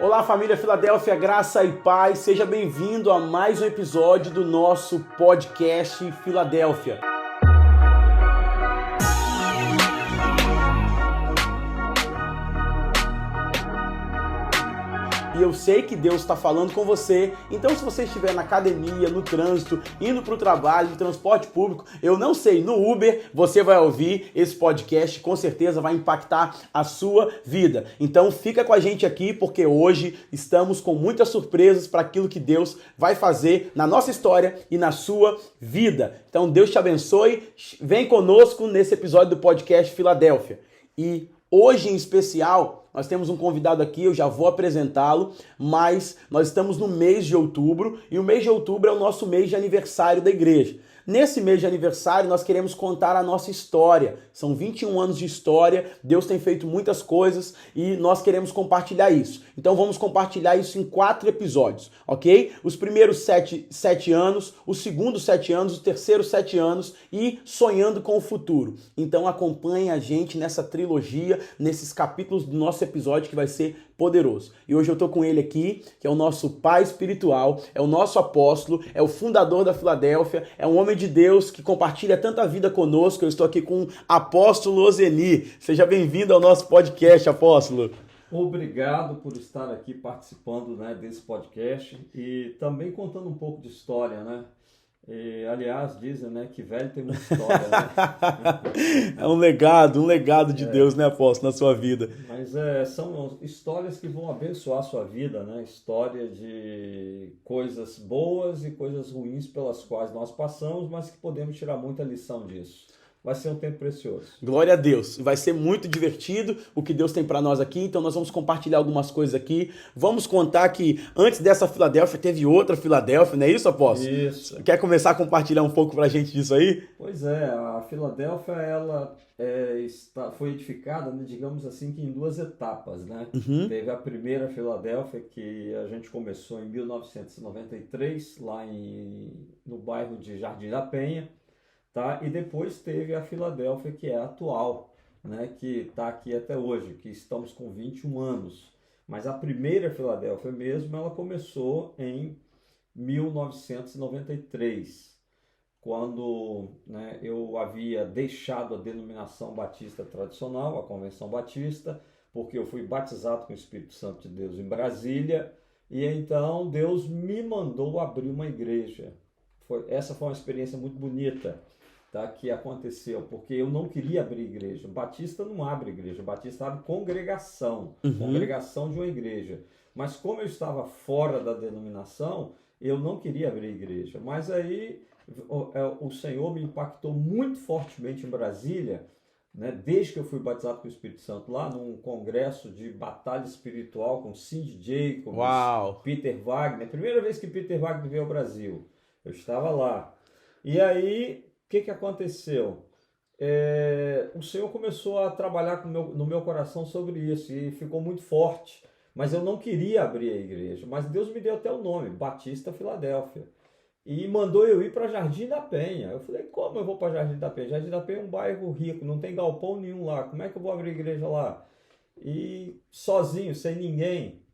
Olá, família Filadélfia, graça e paz. Seja bem-vindo a mais um episódio do nosso podcast Filadélfia. E eu sei que Deus está falando com você, então se você estiver na academia, no trânsito, indo para o trabalho, no transporte público, eu não sei, no Uber, você vai ouvir esse podcast, com certeza vai impactar a sua vida. Então fica com a gente aqui, porque hoje estamos com muitas surpresas para aquilo que Deus vai fazer na nossa história e na sua vida. Então Deus te abençoe, vem conosco nesse episódio do podcast Filadélfia. E hoje em especial, nós temos um convidado aqui, eu já vou apresentá-lo, mas nós estamos no mês de outubro e o mês de outubro é o nosso mês de aniversário da igreja. Nesse mês de aniversário, nós queremos contar a nossa história. São 21 anos de história, Deus tem feito muitas coisas e nós queremos compartilhar isso. Então vamos compartilhar isso em 4 episódios, ok? Os primeiros 7 anos, os segundos 7 anos, os terceiros 7 anos e sonhando com o futuro. Então acompanhe a gente nessa trilogia, nesses capítulos do nosso episódio que vai ser poderoso. E hoje eu tô com ele aqui, que é o nosso pai espiritual, é o nosso apóstolo, é o fundador da Filadélfia, é um homem de Deus que compartilha tanta vida conosco. Eu estou aqui com o apóstolo Ozeni. Seja bem-vindo ao nosso podcast, apóstolo. Obrigado por estar aqui participando, desse podcast e também contando um pouco de história, né? E, aliás, dizem, que velho tem muita história, né? É um legado de Deus, né, apóstolo, na sua vida. Mas são histórias que vão abençoar a sua vida, né? História de coisas boas e coisas ruins pelas quais nós passamos, mas que podemos tirar muita lição disso. Vai ser um tempo precioso. Glória a Deus. Vai ser muito divertido o que Deus tem para nós aqui. Então nós vamos compartilhar algumas coisas aqui. Vamos contar que antes dessa Filadélfia teve outra Filadélfia, não é isso, apóstolo? Isso. Quer começar a compartilhar um pouco pra gente disso aí? Pois é, a Filadélfia ela foi edificada, digamos assim, que em 2 etapas, né? Uhum. Teve a primeira Filadélfia que a gente começou em 1993, lá no bairro de Jardim da Penha. Tá? E depois teve a Filadélfia, que é a atual, né? Que está aqui até hoje, que estamos com 21 anos. Mas a primeira Filadélfia mesmo, ela começou em 1993, quando eu havia deixado a denominação batista tradicional, a Convenção Batista, porque eu fui batizado com o Espírito Santo de Deus em Brasília, e então Deus me mandou abrir uma igreja. Essa foi uma experiência muito bonita. Tá, que aconteceu, porque eu não queria abrir igreja. Batista não abre igreja, Batista abre congregação, congregação de uma igreja. Mas como eu estava fora da denominação, eu não queria abrir igreja. Mas aí o Senhor me impactou muito fortemente em Brasília, desde que eu fui batizado com o Espírito Santo, lá num congresso de batalha espiritual com Cindy Jacobs, Uau. Peter Wagner. Primeira vez que Peter Wagner veio ao Brasil, eu estava lá. E aí, o que aconteceu? O Senhor começou a trabalhar no meu coração sobre isso e ficou muito forte. Mas eu não queria abrir a igreja. Mas Deus me deu até o nome, Batista Filadélfia. E mandou eu ir para Jardim da Penha. Eu falei, como eu vou para Jardim da Penha? Jardim da Penha é um bairro rico, não tem galpão nenhum lá. Como é que eu vou abrir igreja lá? E sozinho, sem ninguém.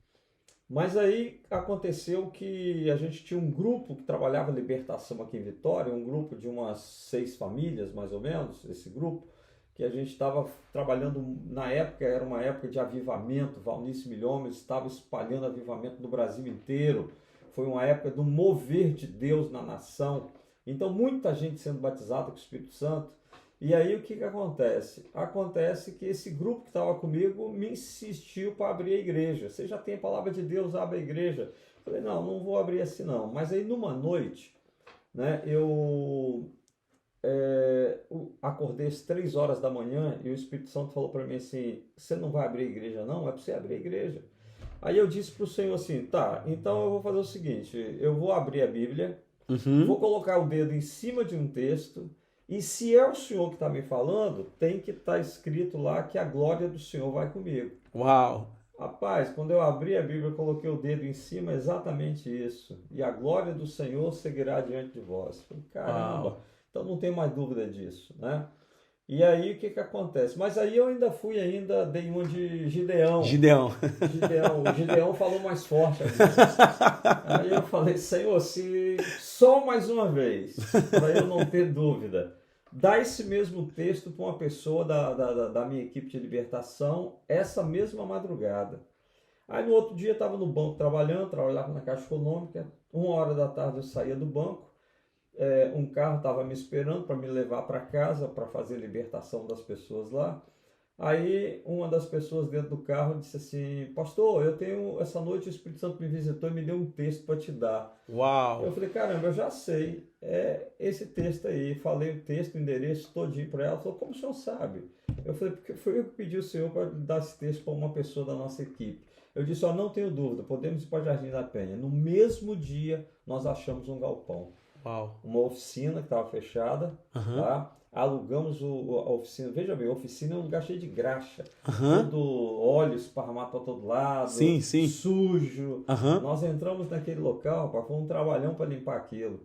Mas aí aconteceu que a gente tinha um grupo que trabalhava libertação aqui em Vitória, um grupo de umas 6 famílias, mais ou menos, esse grupo, que a gente estava trabalhando, na época, era uma época de avivamento, Valnice Milhomes estava espalhando avivamento no Brasil inteiro, foi uma época do mover de Deus na nação, então muita gente sendo batizada com o Espírito Santo. E aí o que acontece? Acontece que esse grupo que estava comigo me insistiu para abrir a igreja. Você já tem a palavra de Deus, abre a igreja. Eu falei, não vou abrir assim não. Mas aí numa noite, eu acordei às 3 horas da manhã e o Espírito Santo falou para mim assim, você não vai abrir a igreja não? É para você abrir a igreja. Aí eu disse para o Senhor assim, tá, então eu vou fazer o seguinte, eu vou abrir a Bíblia, vou colocar o dedo em cima de um texto, e se é o Senhor que está me falando, tem que estar escrito lá que a glória do Senhor vai comigo. Uau! Rapaz, quando eu abri a Bíblia, eu coloquei o dedo em cima, exatamente isso. E a glória do Senhor seguirá diante de vós. Falei, caramba, então não tem mais dúvida disso, E aí o que acontece? Mas aí eu ainda dei uma de Gideão. Gideão. O Gideão falou mais forte ali. Aí eu falei, Senhor, se só mais uma vez, para eu não ter dúvida, dá esse mesmo texto para uma pessoa da minha equipe de libertação, essa mesma madrugada. Aí no outro dia eu estava no banco trabalhava na Caixa Econômica, 1h da tarde eu saía do banco, um carro estava me esperando para me levar para casa, para fazer libertação das pessoas lá. Aí uma das pessoas dentro do carro disse assim, pastor, essa noite o Espírito Santo me visitou e me deu um texto para te dar. Uau! Eu falei, caramba, eu já sei, é esse texto aí. Falei o texto, o endereço todinho para ela. Ela falou, como o senhor sabe? Eu falei, porque foi eu que pedi o senhor para dar esse texto para uma pessoa da nossa equipe. Eu disse, não tenho dúvida, podemos ir para Jardim da Penha. No mesmo dia, nós achamos um galpão. Uau! Uma oficina que estava fechada, tá? Alugamos a oficina. Veja bem, a oficina é um lugar cheio de graxa. Todo óleo esparramado para todo lado. Sim. Sujo. Nós entramos naquele local, rapaz, foi um trabalhão para limpar aquilo.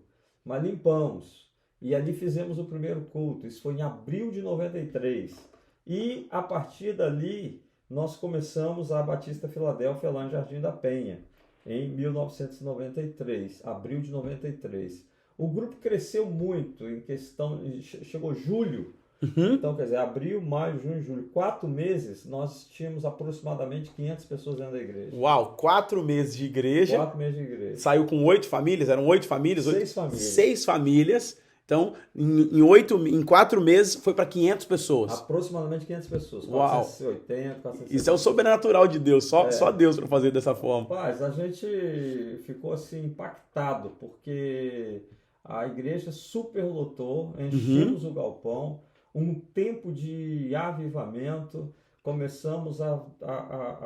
Mas limpamos. E ali fizemos o primeiro culto. Isso foi em abril de 93. E a partir dali, nós começamos a Batista Filadélfia lá em Jardim da Penha. Em 1993. Abril de 93. O grupo cresceu muito em questão, chegou julho, então quer dizer, abril, maio, junho, julho, 4 meses, nós tínhamos aproximadamente 500 pessoas dentro da igreja. Uau, 4 meses de igreja. 4 meses de igreja. Saiu com 8 famílias, eram 8 famílias? 6 famílias. 6 famílias, então em 4 meses foi para 500 pessoas. Aproximadamente 500 pessoas, Uau. 480, 470. Isso é o sobrenatural de Deus, só Deus para fazer dessa forma. Rapaz, a gente ficou assim impactado, porque a igreja superlotou, enchemos o galpão, um tempo de avivamento, começamos a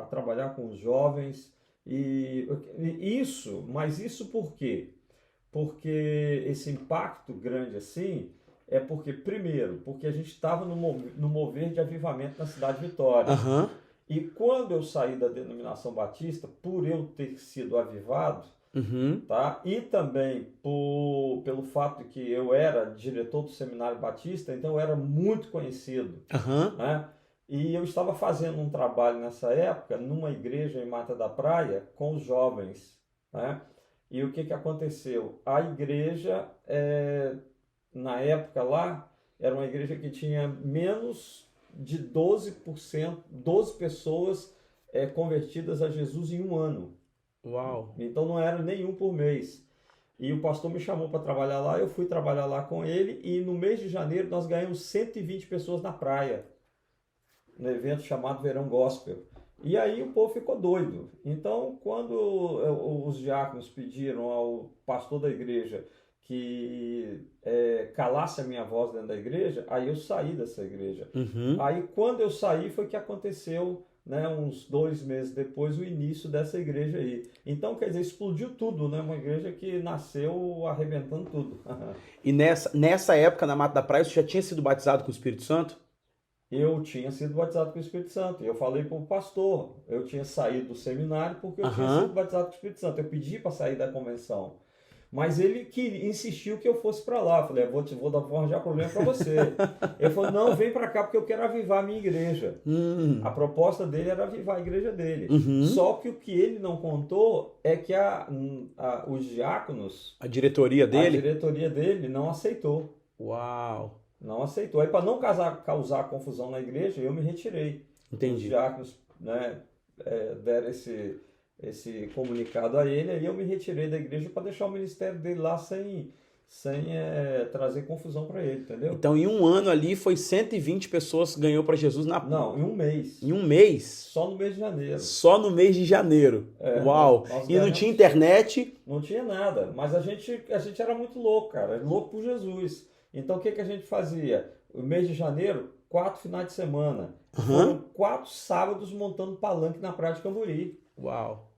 trabalhar com os jovens, mas isso por quê? Porque esse impacto grande assim, primeiro, porque a gente estava no mover de avivamento na cidade de Vitória. E quando eu saí da denominação batista, por eu ter sido avivado, tá? E também pelo fato de que eu era diretor do Seminário Batista, então eu era muito conhecido. Né? E eu estava fazendo um trabalho nessa época numa igreja em Mata da Praia com os jovens. Né? E o que aconteceu? A igreja, na época lá, era uma igreja que tinha menos de 12%, 12 pessoas convertidas a Jesus em um ano. Uau! Então não era nenhum por mês. E o pastor me chamou para trabalhar lá, eu fui trabalhar lá com ele e no mês de janeiro nós ganhamos 120 pessoas na praia, no evento chamado Verão Gospel. E aí o povo ficou doido. Então quando os diáconos pediram ao pastor da igreja que calasse a minha voz dentro da igreja, aí eu saí dessa igreja. Aí quando eu saí foi que aconteceu, né, uns 2 meses depois, o início dessa igreja aí. Então, quer dizer, explodiu tudo, né? Uma igreja que nasceu arrebentando tudo. E nessa época, na Mata da Praia, você já tinha sido batizado com o Espírito Santo? Eu tinha sido batizado com o Espírito Santo. Eu falei para o pastor, eu tinha saído do seminário porque eu tinha sido batizado com o Espírito Santo. Eu pedi para sair da convenção. Mas ele insistiu que eu fosse para lá. Eu falei, vou arranjar problema para você. Ele falou, não, vem para cá porque eu quero avivar a minha igreja. A proposta dele era avivar a igreja dele. Só que o que ele não contou é que os diáconos... A diretoria dele não aceitou. Uau! Não aceitou. Aí para não causar confusão na igreja, eu me retirei. Entendi. Os diáconos, né, deram esse comunicado a ele, aí eu me retirei da igreja para deixar o ministério dele lá sem trazer confusão para ele, entendeu? Então, em um ano ali, foi 120 pessoas que ganhou para Jesus Não, em um mês. Em um mês? Só no mês de janeiro. Só no mês de janeiro. Uau! E não tinha internet? Não tinha nada, mas a gente era muito louco, cara, louco por Jesus. Então, o que a gente fazia? O mês de janeiro, 4 finais de semana. Foram 4 sábados montando palanque na Praia de Camburi. Uau!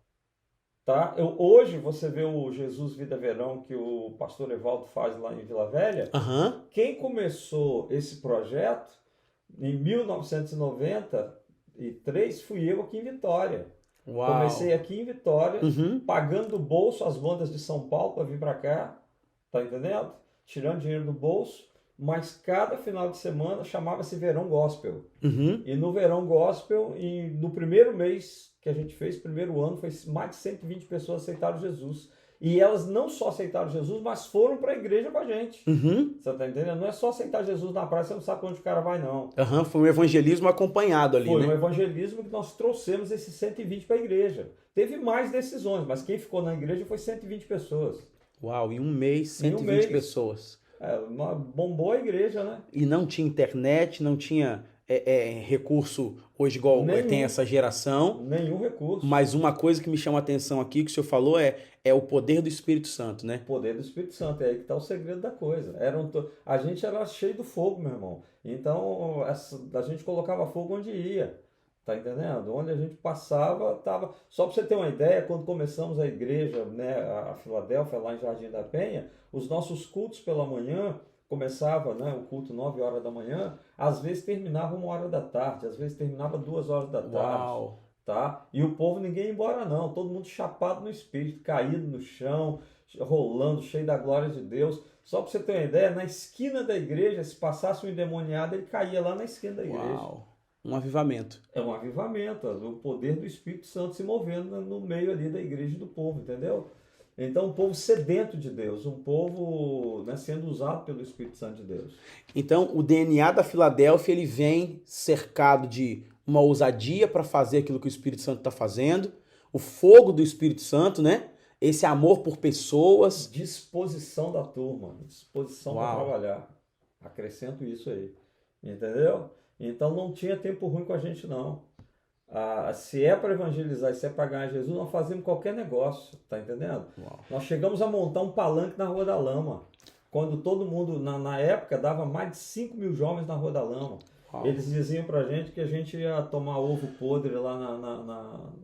Tá? Hoje você vê o Jesus Vida Verão que o pastor Evaldo faz lá em Vila Velha. Quem começou esse projeto em 1993 fui eu aqui em Vitória. Uau. Comecei aqui em Vitória, pagando do bolso as bandas de São Paulo para vir para cá, tá entendendo? Tirando dinheiro do bolso mas cada final de semana chamava-se Verão Gospel. Uhum. E no Verão Gospel, e no primeiro mês que a gente fez, primeiro ano, foi mais de 120 pessoas aceitaram Jesus. E elas não só aceitaram Jesus, mas foram para a igreja com a gente. Uhum. Você tá entendendo? Não é só aceitar Jesus na praia, você não sabe para onde o cara vai, não. Uhum. Foi um evangelismo acompanhado ali, Foi né? um evangelismo que nós trouxemos esses 120 para a igreja. Teve mais decisões, mas quem ficou na igreja foi 120 pessoas. Uau, em um mês, Em um 120 mês. pessoas. Bombou a igreja, né? E não tinha internet, não tinha recurso hoje igual Nenhum. tem essa geração. Nenhum recurso. Mas uma coisa que me chama a atenção aqui, que o senhor falou, é o poder do Espírito Santo, né? O poder do Espírito Santo, é aí que está o segredo da coisa. A gente era cheio do fogo, meu irmão. Então, a gente colocava fogo onde ia. Tá entendendo? Onde a gente passava, tava. Só para você ter uma ideia, quando começamos a igreja, né, a Filadélfia, lá em Jardim da Penha, os nossos cultos pela manhã, começava, né, o culto 9 horas da manhã, às vezes terminava 1 hora da tarde, às vezes terminava 2 horas da tarde. Uau! Tá? E o povo ninguém ia embora não, todo mundo chapado no espírito, caído no chão, rolando, cheio da glória de Deus. Só para você ter uma ideia, na esquina da igreja, se passasse um endemoniado, ele caía lá na esquina da igreja. Uau! Um avivamento. É um avivamento, o poder do Espírito Santo se movendo no meio ali da igreja do povo, entendeu? Então, um povo sedento de Deus, um povo, né, sendo usado pelo Espírito Santo de Deus. Então, o DNA da Filadélfia, ele vem cercado de uma ousadia para fazer aquilo que o Espírito Santo está fazendo, o fogo do Espírito Santo, né? Esse amor por pessoas. Disposição da turma, disposição para Uau. trabalhar. Acrescento isso aí, entendeu? Então, não tinha tempo ruim com a gente, não. Se é para evangelizar, se é para ganhar Jesus, nós fazemos qualquer negócio, tá entendendo? Uau. Nós chegamos a montar um palanque na Rua da Lama, quando todo mundo, na época, dava mais de 5 mil jovens na Rua da Lama. Uau. Eles diziam pra gente que a gente ia tomar ovo podre lá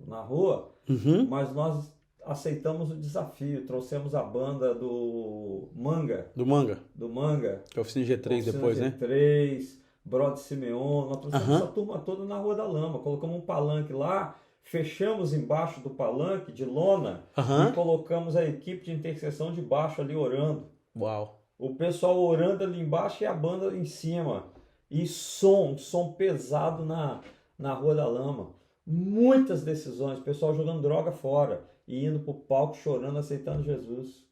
na rua, Uhum. mas nós aceitamos o desafio, trouxemos a banda do Manga, Do Manga, que é a oficina G3 Oficina depois, né? G3, Brother Simeon, nós trouxemos Aham. essa turma toda na Rua da Lama, colocamos um palanque lá, fechamos embaixo do palanque de lona Aham. e colocamos a equipe de intercessão de baixo ali orando. Uau. O pessoal orando ali embaixo e a banda em cima. E som pesado na Rua da Lama. Muitas decisões, o pessoal jogando droga fora e indo pro palco chorando, aceitando Jesus.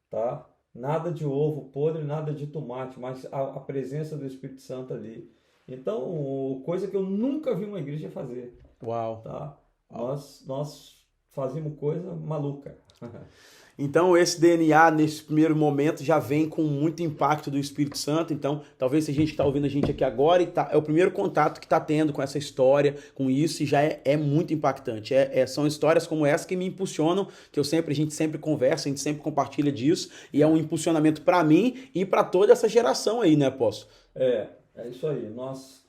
Tá? Nada de ovo podre, nada de tomate, mas a presença do Espírito Santo ali. Então, coisa que eu nunca vi uma igreja fazer. Uau. Tá? Nós fazíamos coisa maluca. Então, esse DNA, nesse primeiro momento, já vem com muito impacto do Espírito Santo. Então, talvez se a gente está ouvindo a gente aqui agora, é o primeiro contato que está tendo com essa história, com isso, e já é muito impactante. São histórias como essa que me impulsionam, que a gente sempre conversa, a gente sempre compartilha disso, e é um impulsionamento para mim e para toda essa geração aí, né, Apóstolo? É isso aí. Nós,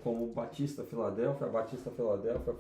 como Batista Filadélfia, a Batista Filadélfia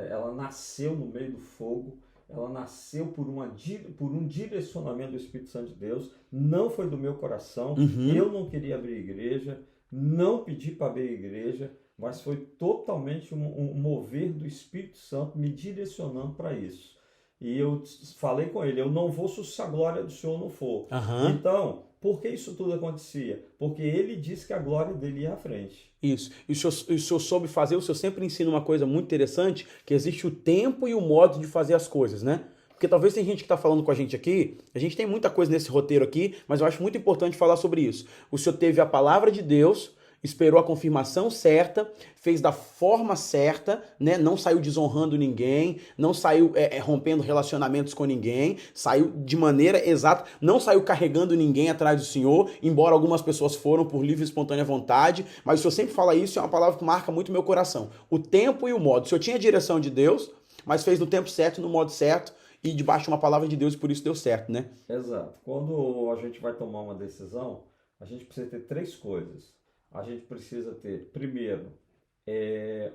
ela nasceu no meio do fogo. Ela nasceu por um direcionamento do Espírito Santo de Deus, não foi do meu coração, Uhum. Eu não queria abrir igreja, não pedi para abrir igreja, mas foi totalmente um mover do Espírito Santo me direcionando para isso. E eu falei com ele, eu não vou se a glória do Senhor não for. Aham. Então, por que isso tudo acontecia? Porque ele disse que a glória dele ia à frente. Isso. E o senhor soube fazer, o senhor sempre ensina uma coisa muito interessante, que existe o tempo e o modo de fazer as coisas, né? Porque talvez tem gente que está falando com a gente aqui, a gente tem muita coisa nesse roteiro aqui, mas eu acho muito importante falar sobre isso. O senhor teve a palavra de Deus, esperou a confirmação certa, fez da forma certa, né? Não saiu desonrando ninguém, não saiu rompendo relacionamentos com ninguém, saiu de maneira exata, não saiu carregando ninguém atrás do Senhor, embora algumas pessoas foram por livre e espontânea vontade, mas o Senhor sempre fala isso, é uma palavra que marca muito meu coração. O tempo e o modo. O Senhor tinha a direção de Deus, mas fez no tempo certo, no modo certo, e debaixo de uma palavra de Deus, e por isso deu certo, né? Exato. Quando a gente vai tomar uma decisão, a gente precisa ter 3 coisas. A gente precisa ter, primeiro,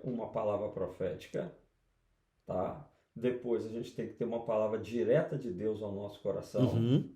uma palavra profética, tá? Depois a gente tem que ter uma palavra direta de Deus ao nosso coração, Uhum.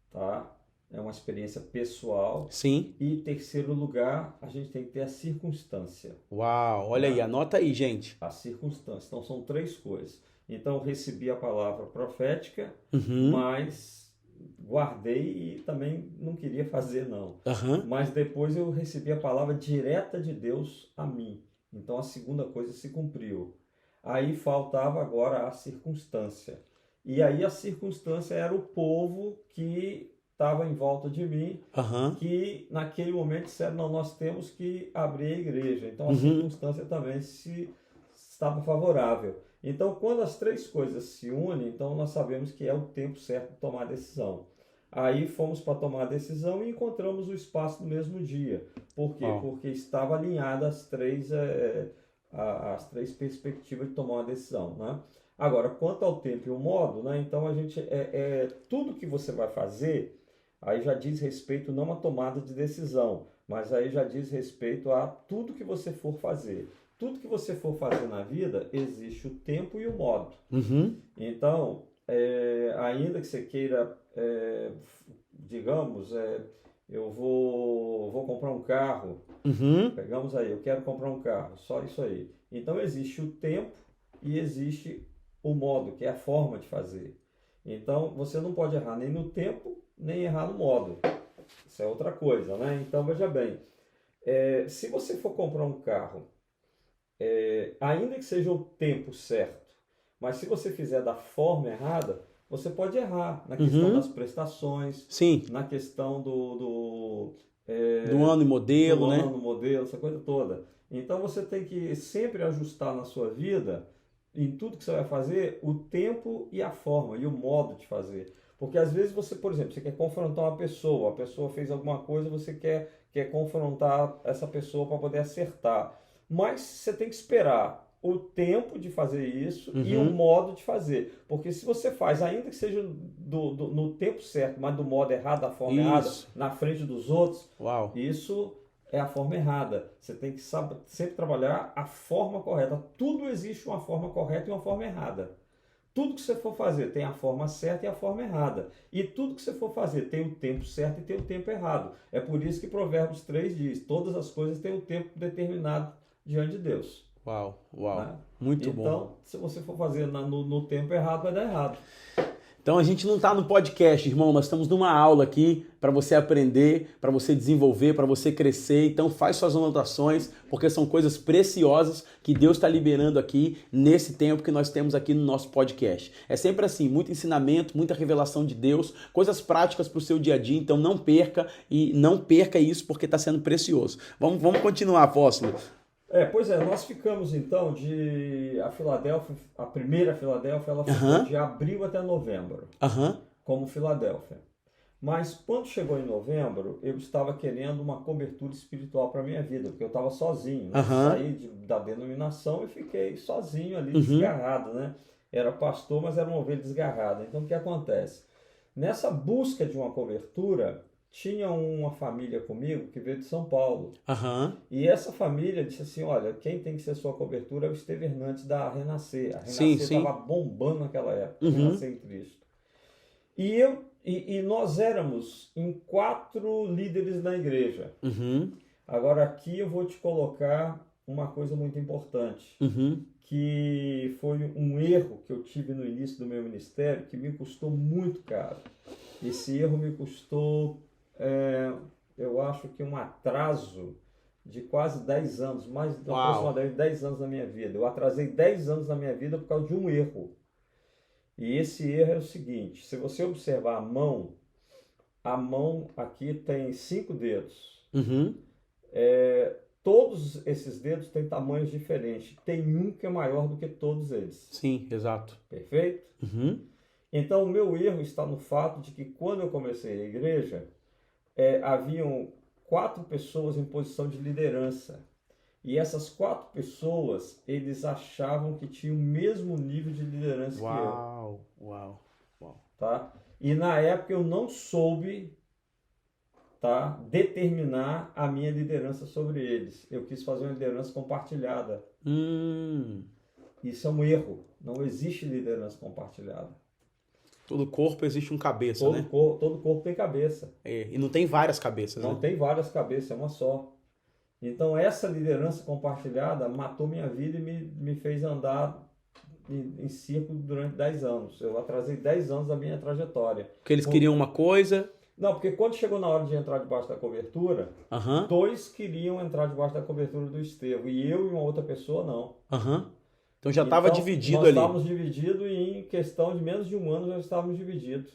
tá? É uma experiência pessoal. Sim. E, em terceiro lugar, a gente tem que ter a circunstância. Uau, olha aí, anota aí, gente. A circunstância. Então, são 3 coisas. Então, eu recebi a palavra profética, Uhum. mas guardei e também não queria fazer, não. Aham. Mas depois eu recebi a palavra direta de Deus a mim. Então a segunda coisa se cumpriu. Aí faltava agora a circunstância. E aí a circunstância era o povo que estava em volta de mim, Aham. que naquele momento disseram, não, nós temos que abrir a igreja. Então a Uhum. circunstância também estava favorável. Então quando as três coisas se unem, então nós sabemos que é o tempo certo de tomar a decisão. Aí fomos para tomar a decisão e encontramos o espaço no mesmo dia. Por quê? Uau. Porque estava alinhada as três perspectivas de tomar uma decisão, né? Agora, quanto ao tempo e o modo, né? Então a gente tudo que você vai fazer, aí já diz respeito não à tomada de decisão, mas aí já diz respeito a tudo que você for fazer. Tudo que você for fazer na vida, existe o tempo e o modo. Uhum. Então, ainda que você queira, digamos, eu vou comprar um carro, Uhum. pegamos aí, eu quero comprar um carro, só isso aí. Então, existe o tempo e existe o modo, que é a forma de fazer. Então, você não pode errar nem no tempo, nem errar no modo. Isso é outra coisa, né? Então, veja bem, se você for comprar um carro, ainda que seja o tempo certo, mas se você fizer da forma errada, você pode errar na questão Uhum. das prestações, Sim. na questão do Do ano e modelo, né? ano, modelo, essa coisa toda. Então você tem que sempre ajustar na sua vida, em tudo que você vai fazer, o tempo e a forma e o modo de fazer. Porque às vezes você, por exemplo, você quer confrontar uma pessoa, a pessoa fez alguma coisa, você quer confrontar essa pessoa para poder acertar. Mas você tem que esperar o tempo de fazer isso e o Uhum. modo de fazer. Porque se você faz, ainda que seja no tempo certo, mas do modo errado, da forma errada, Isso. na frente dos outros, Uau. isso é a forma errada. Você tem que sempre trabalhar a forma correta. Tudo existe uma forma correta e uma forma errada. Tudo que você for fazer tem a forma certa e a forma errada. E tudo que você for fazer tem o tempo certo e tem o tempo errado. É por isso que Provérbios 3 diz, todas as coisas têm um tempo determinado diante de Deus. Uau. Uau. Né? Muito bom. Então, se você for fazer no tempo errado, vai dar errado. Então a gente não está no podcast, irmão, nós estamos numa aula aqui para você aprender, para você desenvolver, para você crescer. Então faz suas anotações, porque são coisas preciosas que Deus está liberando aqui nesse tempo que nós temos aqui no nosso podcast. É sempre assim, muito ensinamento, muita revelação de Deus, coisas práticas para o seu dia a dia. Então não perca isso porque está sendo precioso. Vamos continuar, apóstolo. Pois é, nós ficamos então a primeira Filadélfia, ela ficou de abril até novembro, como Filadélfia. Mas quando chegou em novembro, eu estava querendo uma cobertura espiritual para a minha vida, porque eu estava sozinho, né? Saí da denominação e fiquei sozinho ali, desgarrado, né? Era pastor, mas era uma ovelha desgarrada. Então o que acontece? Nessa busca de uma cobertura, tinha uma família comigo que veio de São Paulo. E essa família disse assim, olha, quem tem que ser sua cobertura é o Esteve Hernandes da Renascer. A Renascer estava bombando naquela época, Renascer em Cristo. E nós éramos em 4 líderes na igreja. Agora aqui eu vou te colocar uma coisa muito importante, que foi um erro que eu tive no início do meu ministério, que me custou muito caro. Esse erro me custou... eu acho que um atraso de quase 10 anos, mais aproximadamente 10 anos na minha vida. Eu atrasei 10 anos na minha vida por causa de um erro. E esse erro é o seguinte, se você observar a mão aqui tem 5 dedos. Todos esses dedos têm tamanhos diferentes. Tem um que é maior do que todos eles. Sim, exato. Perfeito? Então o meu erro está no fato de que quando eu comecei a igreja, haviam 4 pessoas em posição de liderança. E essas 4 pessoas, eles achavam que tinham o mesmo nível de liderança que eu. Uau. Tá? E na época eu não soube, tá, determinar a minha liderança sobre eles. Eu quis fazer uma liderança compartilhada. Isso é um erro. Não existe liderança compartilhada. Todo corpo existe um cabeça, né? Todo corpo tem cabeça. E não tem várias cabeças, Não né? tem várias cabeças, é uma só. Então essa liderança compartilhada matou minha vida e me fez andar em círculo durante 10 anos. Eu atrasei 10 anos da minha trajetória. Porque eles queriam uma coisa... Não, porque quando chegou na hora de entrar debaixo da cobertura, dois queriam entrar debaixo da cobertura do Estevão, e eu e uma outra pessoa não. Então já estava dividido nós ali. Nós estávamos divididos e em questão de menos de um ano já estávamos divididos.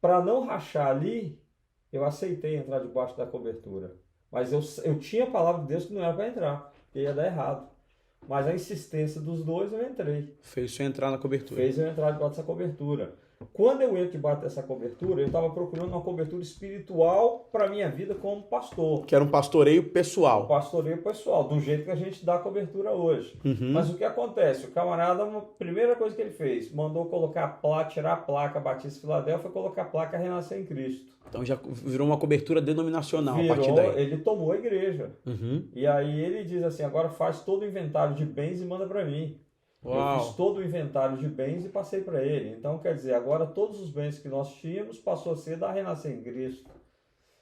Para não rachar ali, eu aceitei entrar debaixo da cobertura. Mas eu tinha a palavra de Deus que não era para entrar, porque ia dar errado. Mas a insistência dos dois, eu entrei. Fez você entrar na cobertura. Fez eu entrar debaixo dessa cobertura. Quando eu entro debaixo dessa cobertura, eu estava procurando uma cobertura espiritual para a minha vida como pastor. Que era um pastoreio pessoal. Um pastoreio pessoal, do jeito que a gente dá a cobertura hoje. Mas o que acontece? O camarada, a primeira coisa que ele fez, mandou colocar a placa, tirar a placa Batista Filadélfia e colocar a placa Renascer em Cristo. Então já virou uma cobertura denominacional a partir daí. Ele tomou a igreja. E aí ele diz assim, agora faz todo o inventário de bens e manda para mim. Uau. Eu fiz todo o inventário de bens e passei para ele. Então, quer dizer, agora todos os bens que nós tínhamos passou a ser da Renascer em Cristo.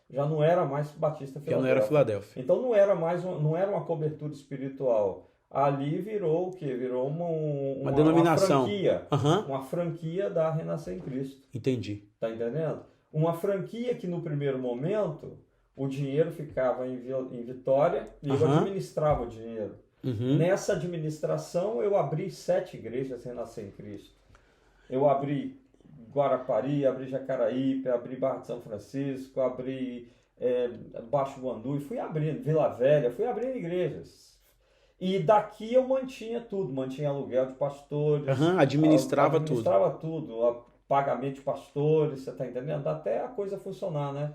Já não era mais Batista Filadélfia. Já não era Filadélfia. Então não era mais não era uma cobertura espiritual. Ali virou o quê? Virou uma denominação. Uma franquia. Uma franquia da Renascer em Cristo. Entendi. Tá entendendo? Uma franquia que no primeiro momento o dinheiro ficava em Vitória e eu administrava o dinheiro. Nessa administração eu abri 7 igrejas Renascer em Cristo. Eu abri Guarapari, abri Jacaraípe, abri Barra de São Francisco, abri Baixo Guandu e fui abrindo, Vila Velha, fui abrindo igrejas. E daqui eu mantinha tudo, mantinha aluguel de pastores. Administrava tudo. Administrava tudo, pagamento de pastores, você está entendendo? Até a coisa funcionar, né?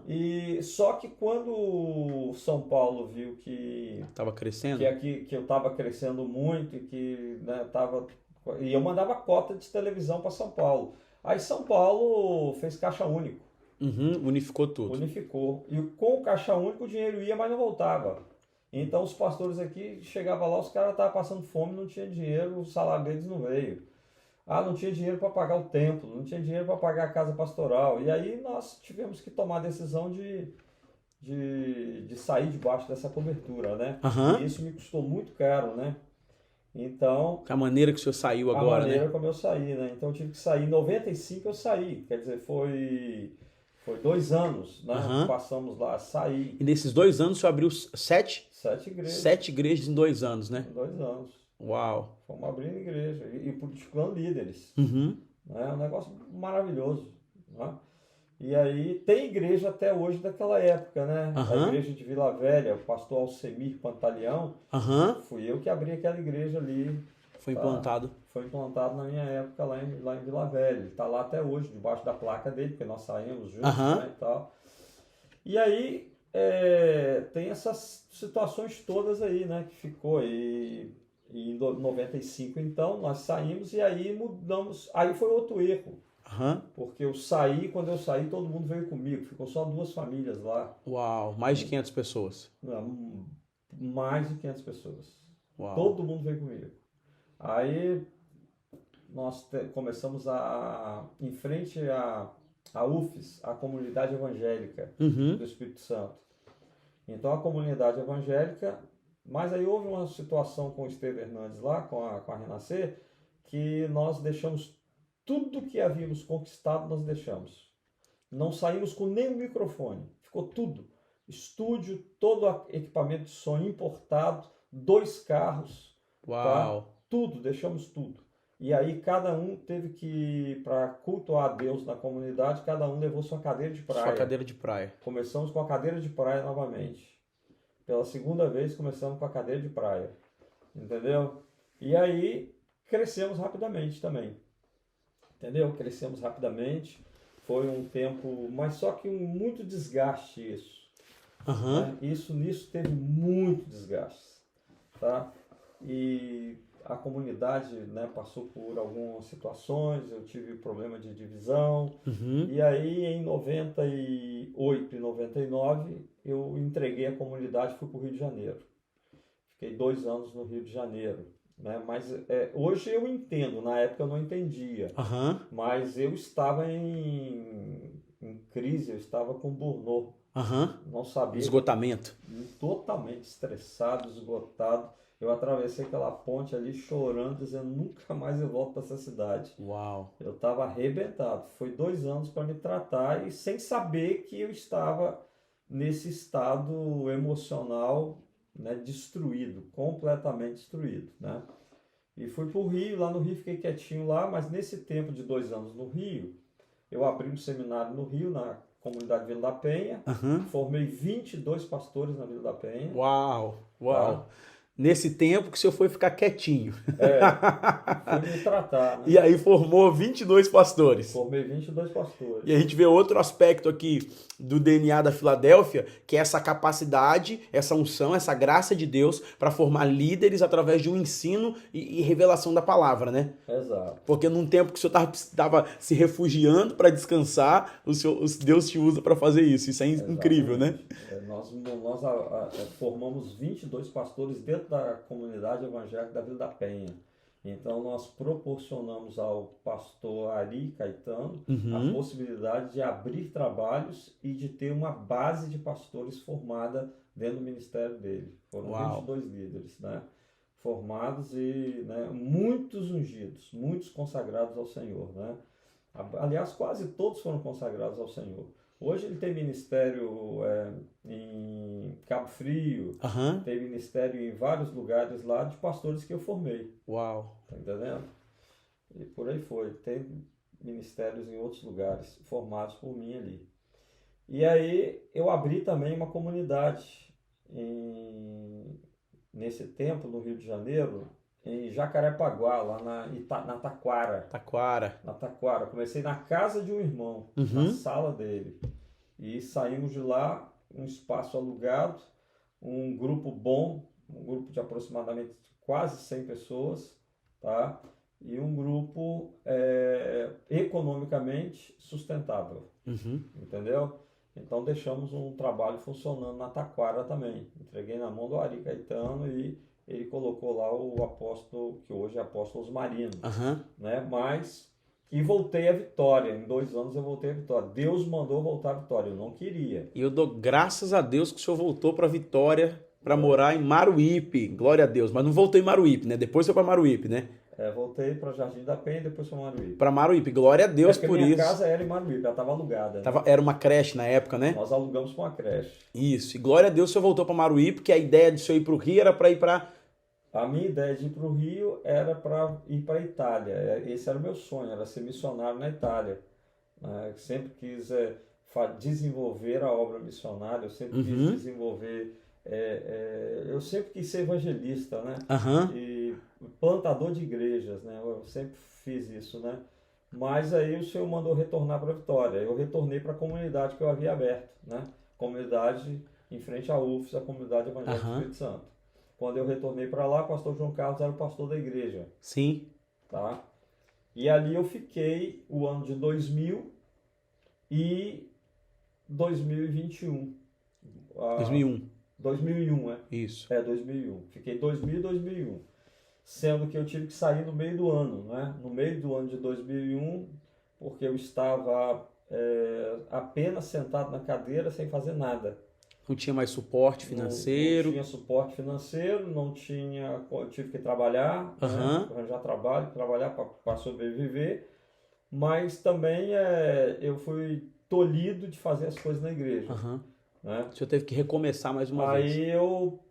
E só que quando São Paulo viu que estava crescendo, que eu estava crescendo muito e que e eu mandava cota de televisão para São Paulo. Aí São Paulo fez caixa único. Unificou tudo. Unificou. E com o caixa único o dinheiro ia, mas não voltava. Então os pastores aqui chegavam lá, os caras estavam passando fome, não tinha dinheiro, o salário deles não veio. Não tinha dinheiro para pagar o templo, não tinha dinheiro para pagar a casa pastoral. E aí nós tivemos que tomar a decisão de sair debaixo dessa cobertura, né? E isso me custou muito caro, né? Então... A maneira que o senhor saiu agora, né? A maneira como eu saí, né? Então eu tive que sair. Em 95 eu saí. Quer dizer, foi 2 anos, né? Passamos lá, saí. E nesses 2 anos o senhor abriu 7? 7 igrejas. 7 igrejas em 2 anos, né? Em 2 anos. Uau! Fomos abrindo igreja e purificando líderes. É um negócio maravilhoso. Né? E aí tem igreja até hoje daquela época, né? A igreja de Vila Velha, o pastor Alcemir Pantaleão, fui eu que abri aquela igreja ali. Foi implantado. Foi implantado na minha época lá em Vila Velha. Ele está lá até hoje, debaixo da placa dele, porque nós saímos juntos, né, e tal. E aí tem essas situações todas aí, né? Que ficou aí. E em 95, então, nós saímos e aí mudamos. Aí foi outro erro. Porque quando eu saí, todo mundo veio comigo. Ficou só 2 famílias lá. Uau, mais de 500 pessoas. Não, mais de 500 pessoas. Uau. Todo mundo veio comigo. Aí nós começamos em frente à UFES, a Comunidade Evangélica do Espírito Santo. Então a comunidade evangélica... Mas aí houve uma situação com o Estevão Hernandes lá, com a Renascer, que nós deixamos tudo que havíamos conquistado, nós deixamos. Não saímos com nenhum microfone, ficou tudo. Estúdio, todo equipamento de som importado, 2 carros. Uau! Tá? Tudo, deixamos tudo. E aí cada um teve que, para cultuar a Deus na comunidade, cada um levou sua cadeira de praia. Sua cadeira de praia. Começamos com a cadeira de praia novamente. Pela segunda vez começamos com a cadeira de praia, entendeu? E aí crescemos rapidamente também, entendeu? Crescemos rapidamente, foi um tempo, mas só que muito desgaste isso. Né? Nisso teve muito desgaste, tá? E a comunidade, né, passou por algumas situações, eu tive problema de divisão, e aí em 98 e 99 eu entreguei a comunidade e fui para o Rio de Janeiro. Fiquei 2 anos no Rio de Janeiro. Né? Mas hoje eu entendo, na época eu não entendia, mas eu estava em crise, eu estava com burnout, não sabia. Esgotamento. Totalmente estressado, esgotado. Eu atravessei aquela ponte ali chorando, dizendo, nunca mais eu volto para essa cidade. Uau. Eu estava arrebentado. Foi 2 anos para me tratar e sem saber que eu estava nesse estado emocional, né, destruído, completamente destruído, né? E fui para o Rio, lá no Rio fiquei quietinho lá, mas nesse tempo de 2 anos no Rio, eu abri um seminário no Rio, na comunidade Vila da Penha, formei 22 pastores na Vila da Penha. Uau, Tá? Nesse tempo que o senhor foi ficar quietinho. Fui me tratar, né? E aí formou 22 pastores. Formei 22 pastores. E a gente vê outro aspecto aqui do DNA da Filadélfia, que é essa capacidade, essa unção, essa graça de Deus para formar líderes através de um ensino e revelação da palavra, né? Exato. Porque num tempo que o senhor estava se refugiando para descansar, Deus te usa para fazer isso. Isso é incrível, né? Nós formamos 22 pastores dentro da comunidade evangélica da Vila da Penha. Então, nós proporcionamos ao pastor Ari Caetano a possibilidade de abrir trabalhos e de ter uma base de pastores formada dentro do ministério dele. Foram 22 líderes, né? Formados e, né, muitos ungidos, muitos consagrados ao Senhor, né? Aliás, quase todos foram consagrados ao Senhor. Hoje ele tem ministério em Cabo Frio, tem ministério em vários lugares lá de pastores que eu formei. Uau! Tá entendendo? E por aí foi. Tem ministérios em outros lugares formados por mim ali. E aí eu abri também uma comunidade nesse tempo no Rio de Janeiro, em Jacarepaguá, lá na Taquara. Na Taquara. Comecei na casa de um irmão, na sala dele. E saímos de lá, um espaço alugado, um grupo bom, um grupo de aproximadamente quase 100 pessoas, tá? E um grupo economicamente sustentável, entendeu? Então deixamos um trabalho funcionando na Taquara também. Entreguei na mão do Ari Caetano e ele colocou lá o apóstolo, que hoje é apóstolo Osmarino, né? E voltei à Vitória. Em 2 anos eu voltei à Vitória. Deus mandou voltar à Vitória. Eu não queria. E eu dou graças a Deus que o senhor voltou para Vitória para morar em Maruípe. Glória a Deus. Mas não voltou em Maruípe, né? Depois foi para Maruípe, né? Voltei para Jardim da Penha e depois para Maruípe. Para Maruípe. Glória a Deus por isso. Minha casa era em Maruípe, ela estava alugada. Né? Era uma creche na época, né? Nós alugamos com uma creche. Isso. E glória a Deus o senhor voltou para Maruípe, porque a ideia de o senhor ir para o Rio era para ir para... A minha ideia de ir para o Rio era para ir para a Itália. Esse era o meu sonho, era ser missionário na Itália. Sempre quis desenvolver a obra missionária, eu sempre quis desenvolver... eu sempre quis ser evangelista, né? E plantador de igrejas, né? Eu sempre fiz isso, né? Mas aí o Senhor mandou retornar para Vitória. Eu retornei para a comunidade que eu havia aberto, né? Comunidade em frente à UFS, a comunidade evangélica do Espírito Santo. Quando eu retornei para lá, o pastor João Carlos era o pastor da igreja. Sim. Tá? E ali eu fiquei o ano de 2000 e 2021. 2001, é? Isso. 2001. Fiquei 2000 e 2001. Sendo que eu tive que sair no meio do ano, né? No meio do ano de 2001, porque eu estava apenas sentado na cadeira sem fazer nada. Não tinha mais suporte financeiro. Não tinha suporte financeiro, eu tive que trabalhar, né? Arranjar trabalhar para sobreviver, mas também eu fui tolhido de fazer as coisas na igreja. Né? O senhor teve que recomeçar mais uma vez. Aí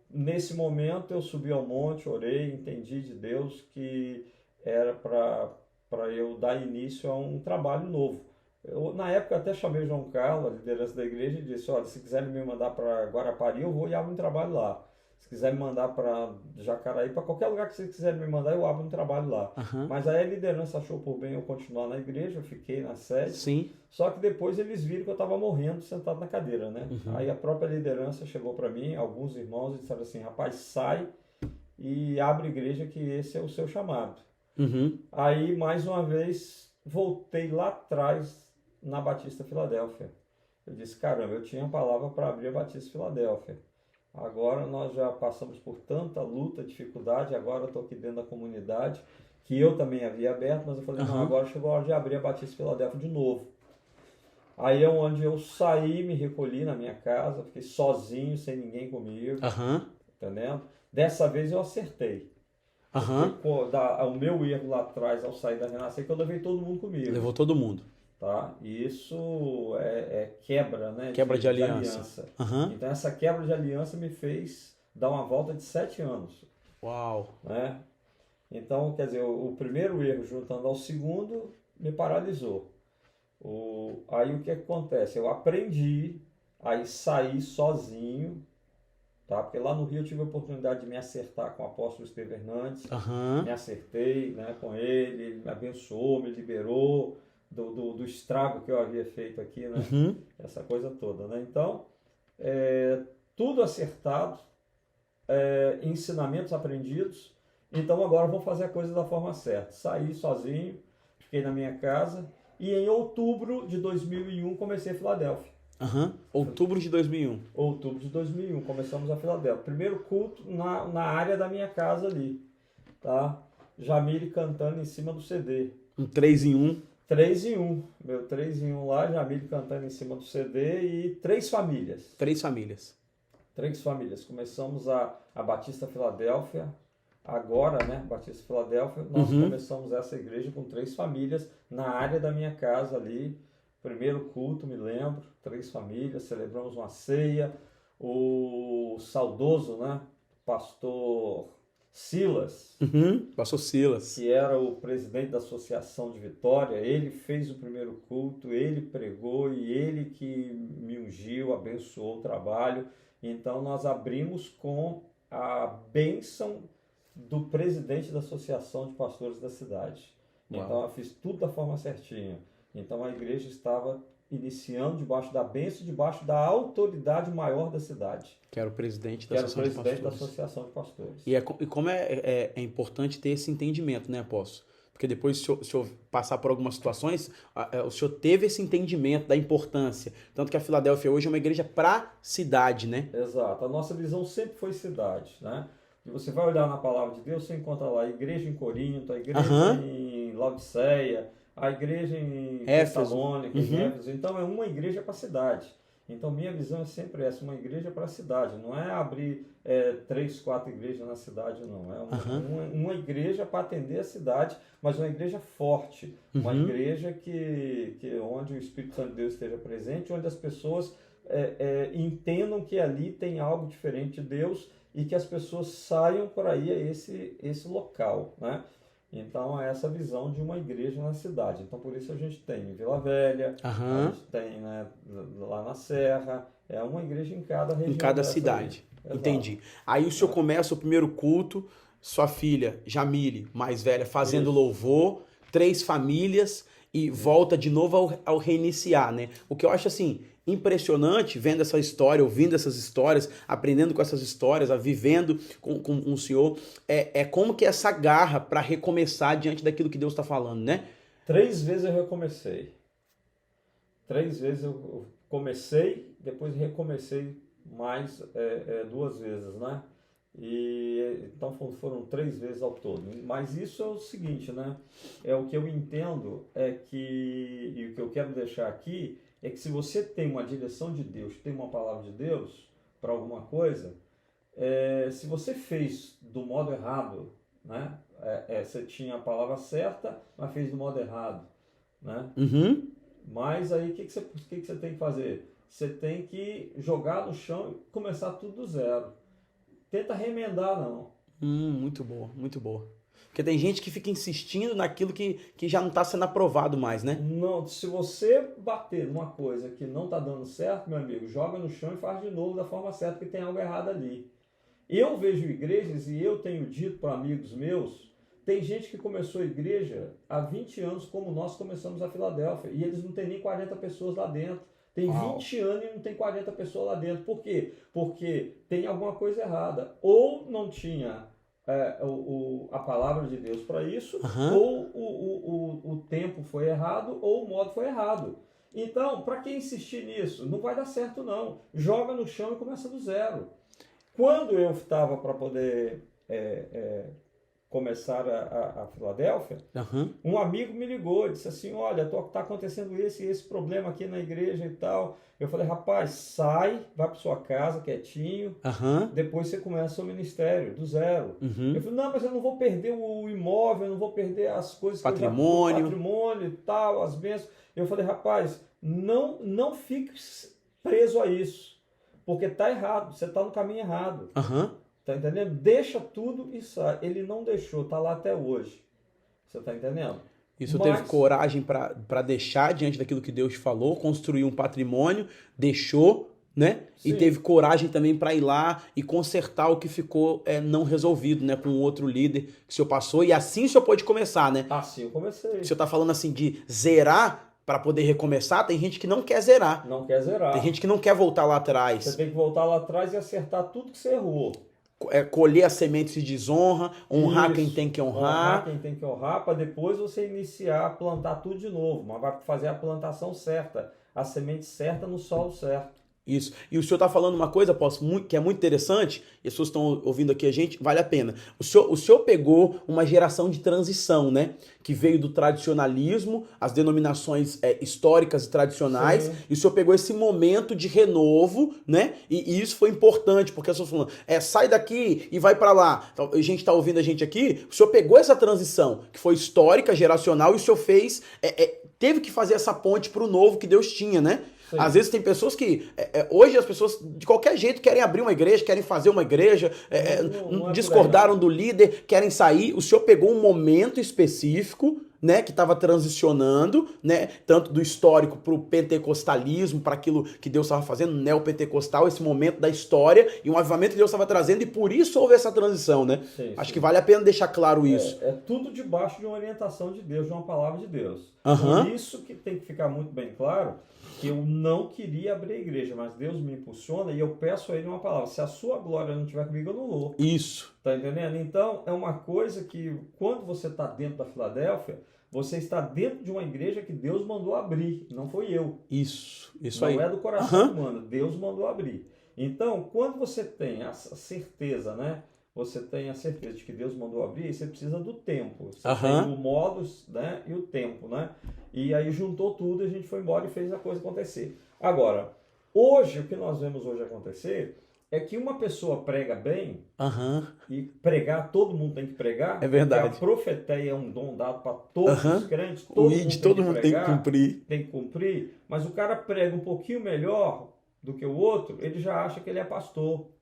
nesse momento, eu subi ao monte, orei, entendi de Deus que era para eu dar início a um trabalho novo. Na época, até chamei o João Carlos, a liderança da igreja, e disse, olha, se quiser me mandar para Guarapari, eu vou e abro um trabalho lá. Se quiser me mandar para Jacaraí, para qualquer lugar que vocês quiserem me mandar, eu abro um trabalho lá. Mas aí a liderança achou por bem eu continuar na igreja, eu fiquei na sede. Sim. Só que depois eles viram que eu estava morrendo sentado na cadeira, né? Aí a própria liderança chegou para mim, alguns irmãos, e disseram assim, rapaz, sai e abre igreja que esse é o seu chamado. Aí, mais uma vez, voltei lá atrás na Batista Filadélfia. Eu disse, caramba, eu tinha a palavra para abrir a Batista Filadélfia. Agora nós já passamos por tanta luta, dificuldade, agora eu estou aqui dentro da comunidade, que eu também havia aberto, mas eu falei, não, agora chegou a hora de abrir a Batista Filadélfia de novo. Aí é onde eu saí, me recolhi na minha casa, fiquei sozinho, sem ninguém comigo, entendendo? Dessa vez eu acertei. Aham. O meu erro lá atrás, ao sair da Renascer, que eu levei todo mundo comigo. Levou todo mundo. Tá? E isso é quebra, né? Quebra de aliança. Aham. Então essa quebra de aliança me fez dar uma volta de 7 anos. Uau. Né? Então, quer dizer, o primeiro erro juntando ao segundo me paralisou. Aí o que acontece? Eu aprendi a sair sozinho, tá? Porque lá no Rio eu tive a oportunidade de me acertar com o apóstolo Estevão Hernandes. Aham. Me acertei, né, com ele me abençoou, me liberou do estrago que eu havia feito aqui, né? Uhum. Essa coisa toda, né? Então, tudo acertado, ensinamentos aprendidos. Então agora eu vou fazer a coisa da forma certa. Saí sozinho, fiquei na minha casa e em outubro de 2001 comecei a Filadélfia. Aham. Outubro de 2001. Outubro de 2001 começamos a Filadélfia. Primeiro culto na área da minha casa ali, tá? Jamile cantando em cima do CD. Um 3 em 1. 3 em 1. Meu 3 em 1 lá, Jamile cantando em cima do CD e 3 famílias. 3 famílias. 3 famílias. Começamos a Batista Filadélfia. Agora, né, Batista Filadélfia, nós começamos essa igreja com 3 famílias na área da minha casa ali. Primeiro culto, me lembro, 3 famílias, celebramos uma ceia. O saudoso, né, pastor Silas, Pastor Silas, que era o presidente da Associação de Vitória, ele fez o primeiro culto, ele pregou e ele que me ungiu, abençoou o trabalho. Então nós abrimos com a bênção do presidente da Associação de Pastores da cidade. Uau. Então eu fiz tudo da forma certinha. Então a igreja estava iniciando debaixo da bênção, debaixo da autoridade maior da cidade. Que era o presidente da Associação de Pastores. E como é importante ter esse entendimento, né, apóstolo? Porque depois, se o senhor passar por algumas situações, o senhor teve esse entendimento da importância. Tanto que a Filadélfia hoje é uma igreja para cidade, né? Exato. A nossa visão sempre foi cidade, né? E você vai olhar na palavra de Deus, você encontra lá a igreja em Corinto, a igreja em Laodiceia, a igreja em Tessalônica, em Éfeso. Então é uma igreja para a cidade. Então minha visão é sempre essa, uma igreja para a cidade. Não é abrir 3, 4 igrejas na cidade, não. É uma igreja para atender a cidade, mas uma igreja forte. Uma igreja que onde o Espírito Santo de Deus esteja presente, onde as pessoas entendam que ali tem algo diferente de Deus e que as pessoas saiam por aí a esse local, né? Então, é essa visão de uma igreja na cidade. Então, por isso a gente tem em Vila Velha, a gente tem, né, lá na Serra, é uma igreja em cada região. Em cada cidade. Entendi. Aí o senhor começa o primeiro culto, sua filha, Jamile, mais velha, fazendo louvor, 3 famílias e volta de novo ao reiniciar, né? O que eu acho, assim, impressionante, vendo essa história, ouvindo essas histórias, aprendendo com essas histórias, vivendo com o senhor, é como que essa garra para recomeçar diante daquilo que Deus está falando, né? 3 vezes eu recomecei. 3 vezes eu comecei, depois recomecei mais 2 vezes, né? Então foram 3 vezes ao todo. Mas isso é o seguinte, né? O que eu entendo e o que eu quero deixar aqui é que se você tem uma direção de Deus, tem uma palavra de Deus para alguma coisa, se você fez do modo errado, né? Você tinha a palavra certa, mas fez do modo errado, né? Mas aí o que você tem que fazer? Você tem que jogar no chão e começar tudo do zero. Tenta remendar, não. Muito boa, muito boa. Porque tem gente que fica insistindo naquilo que já não está sendo aprovado mais, né? Não, se você bater numa coisa que não está dando certo, meu amigo, joga no chão e faz de novo da forma certa, porque tem algo errado ali. Eu vejo igrejas e eu tenho dito para amigos meus, tem gente que começou a igreja há 20 anos, como nós começamos a Filadélfia, e eles não têm nem 40 pessoas lá dentro. Tem 20 anos e não tem 40 pessoas lá dentro. Por quê? Porque tem alguma coisa errada. Ou não tinha a palavra de Deus para isso, ou o tempo foi errado, ou o modo foi errado. Então, para que insistir nisso? Não vai dar certo, não. Joga no chão e começa do zero. Quando eu estava para poder começar a Filadélfia, um amigo me ligou e disse assim, olha, está acontecendo esse problema aqui na igreja e tal. Eu falei, rapaz, sai, vai para sua casa quietinho, depois você começa o ministério, do zero. Eu falei, não, mas eu não vou perder o imóvel, eu não vou perder as coisas, patrimônio e tal, as bênçãos. Eu falei, rapaz, não fique preso a isso, porque tá errado, você tá no caminho errado. Tá entendendo? Deixa tudo e sai. Ele não deixou, tá lá até hoje. Você tá entendendo? Isso teve coragem para deixar diante daquilo que Deus falou, construir um patrimônio, deixou, né? Sim. E teve coragem também para ir lá e consertar o que ficou não resolvido, né? Com o outro líder que o senhor passou. E assim o senhor pôde começar, né? Assim eu comecei. O senhor tá falando assim de zerar para poder recomeçar. Tem gente que não quer zerar. Não quer zerar. Tem gente que não quer voltar lá atrás. Você tem que voltar lá atrás e acertar tudo que você errou. Colher as sementes de desonra, honrar quem tem que honrar. Honrar quem tem que honrar, para depois você iniciar a plantar tudo de novo. Mas vai fazer a plantação certa, a semente certa no solo certo. Isso. E o senhor está falando uma coisa, que é muito interessante, e as pessoas estão ouvindo aqui a gente, vale a pena. O senhor pegou uma geração de transição, né? Que veio do tradicionalismo, as denominações históricas e tradicionais, sim. E o senhor pegou esse momento de renovo, né? E isso foi importante, porque as pessoas falando, sai daqui e vai para lá. Então, a gente está ouvindo a gente aqui, o senhor pegou essa transição, que foi histórica, geracional, e o senhor fez, teve que fazer essa ponte para o novo que Deus tinha, né? Sim. Às vezes tem pessoas que, hoje as pessoas de qualquer jeito querem abrir uma igreja, querem fazer uma igreja, não discordaram do líder, querem sair. O senhor pegou um momento específico, né, que estava transicionando, né, tanto do histórico para o pentecostalismo, para aquilo que Deus estava fazendo, neopentecostal, esse momento da história e um avivamento que Deus estava trazendo, e por isso houve essa transição, né? Sim, Acho que vale a pena deixar claro isso. É tudo debaixo de uma orientação de Deus, de uma palavra de Deus. Por isso que tem que ficar muito bem claro que eu não queria abrir a igreja, mas Deus me impulsiona e eu peço a Ele uma palavra. Se a sua glória não estiver comigo, eu não vou. Isso. Tá entendendo? Então, é uma coisa que, quando você está dentro da Filadélfia, você está dentro de uma igreja que Deus mandou abrir, não foi eu. Isso não aí. Não é do coração humano, Deus mandou abrir. Então, quando você tem a certeza, né? Você tem a certeza de que Deus mandou abrir, você precisa do tempo. Você tem o modus, né, e o tempo, né? E aí juntou tudo, a gente foi embora e fez a coisa acontecer. Agora, hoje, o que nós vemos hoje acontecer é que uma pessoa prega bem, e pregar, todo mundo tem que pregar. É verdade. A profeteia é um dom dado para todos os crentes. Todo mundo tem que cumprir. Tem que cumprir, mas o cara prega um pouquinho melhor do que o outro, ele já acha que ele é pastor.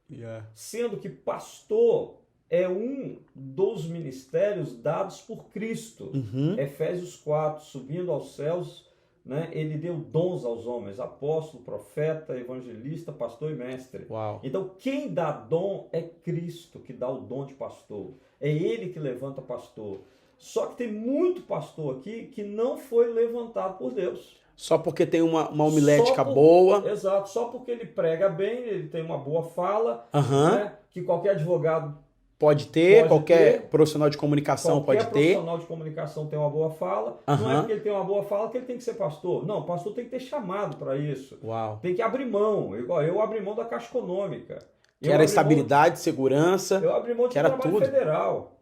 Sendo que pastor é um dos ministérios dados por Cristo. Efésios 4, subindo aos céus, né, ele deu dons aos homens, apóstolo, profeta, evangelista, pastor e mestre. Uau. Então quem dá dom é Cristo, que dá o dom de pastor. É Ele que levanta pastor. Só que tem muito pastor aqui que não foi levantado por Deus. Só porque tem uma homilética boa. Exato, só porque ele prega bem, ele tem uma boa fala, né, que qualquer advogado pode ter, qualquer profissional de comunicação pode ter. Qualquer profissional de comunicação tem uma boa fala. Não é porque ele tem uma boa fala que ele tem que ser pastor. Não, pastor tem que ter chamado para isso. Uau. Tem que abrir mão. Igual eu abri mão da Caixa Econômica. Que era estabilidade, segurança. Eu abri mão de um trabalho federal.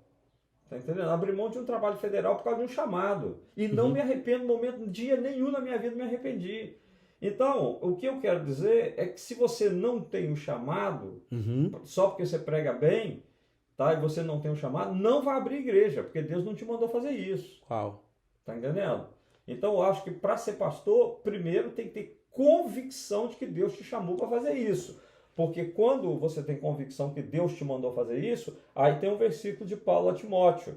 Tá entendendo? Abri mão de um trabalho federal por causa de um chamado. E não me arrependo, dia nenhum na minha vida me arrependi. Então, o que eu quero dizer é que se você não tem um chamado, só porque você prega bem, tá, e você não tem um chamado, não vai abrir igreja, porque Deus não te mandou fazer isso. Uau. Tá entendendo? Então, eu acho que para ser pastor, primeiro tem que ter convicção de que Deus te chamou para fazer isso. Porque quando você tem convicção que Deus te mandou fazer isso, aí tem um versículo de Paulo a Timóteo.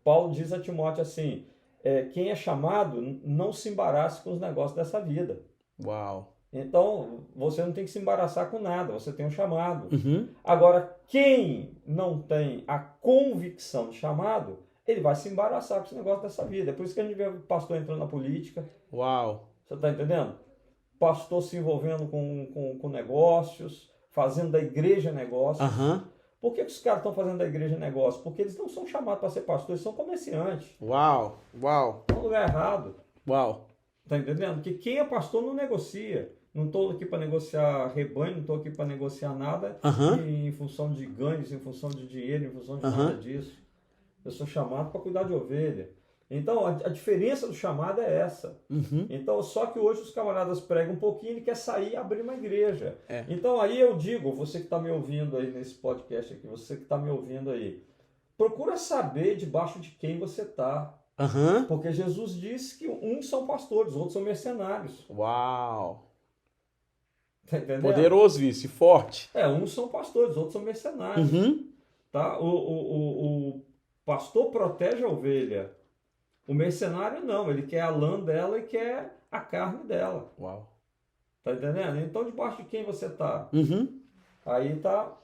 Paulo diz a Timóteo assim, quem é chamado não se embarace com os negócios dessa vida. Uau. Então, você não tem que se embaraçar com nada, você tem um chamado. Agora, quem não tem a convicção de chamado, ele vai se embaraçar com esse negócio dessa vida. É por isso que a gente vê o pastor entrando na política. Uau. Você está entendendo? Pastor se envolvendo com negócios, fazendo da igreja negócios. Por que os caras estão fazendo da igreja negócio? Porque eles não são chamados para ser pastores, eles são comerciantes. Uau. Estão no lugar errado. Uau. Tá entendendo? Porque quem é pastor não negocia. Não estou aqui para negociar rebanho, não estou aqui para negociar nada em função de ganhos, em função de dinheiro, em função de nada disso. Eu sou chamado para cuidar de ovelha. Então, a diferença do chamado é essa. Uhum. Então, só que hoje os camaradas pregam um pouquinho e ele quer sair e abrir uma igreja. É. Então, aí eu digo, você que está me ouvindo aí nesse podcast aqui, você que está me ouvindo aí, procura saber debaixo de quem você está. Aham. Porque Jesus disse que uns são pastores, outros são mercenários. Uau. Tá entendendo? Poderoso isso, e forte. Uns são pastores, outros são mercenários. Uhum. Tá? O pastor protege a ovelha. O mercenário não, ele quer a lã dela e quer a carne dela. Uau. Tá entendendo? Então, debaixo de quem você tá? Uhum. Aí tá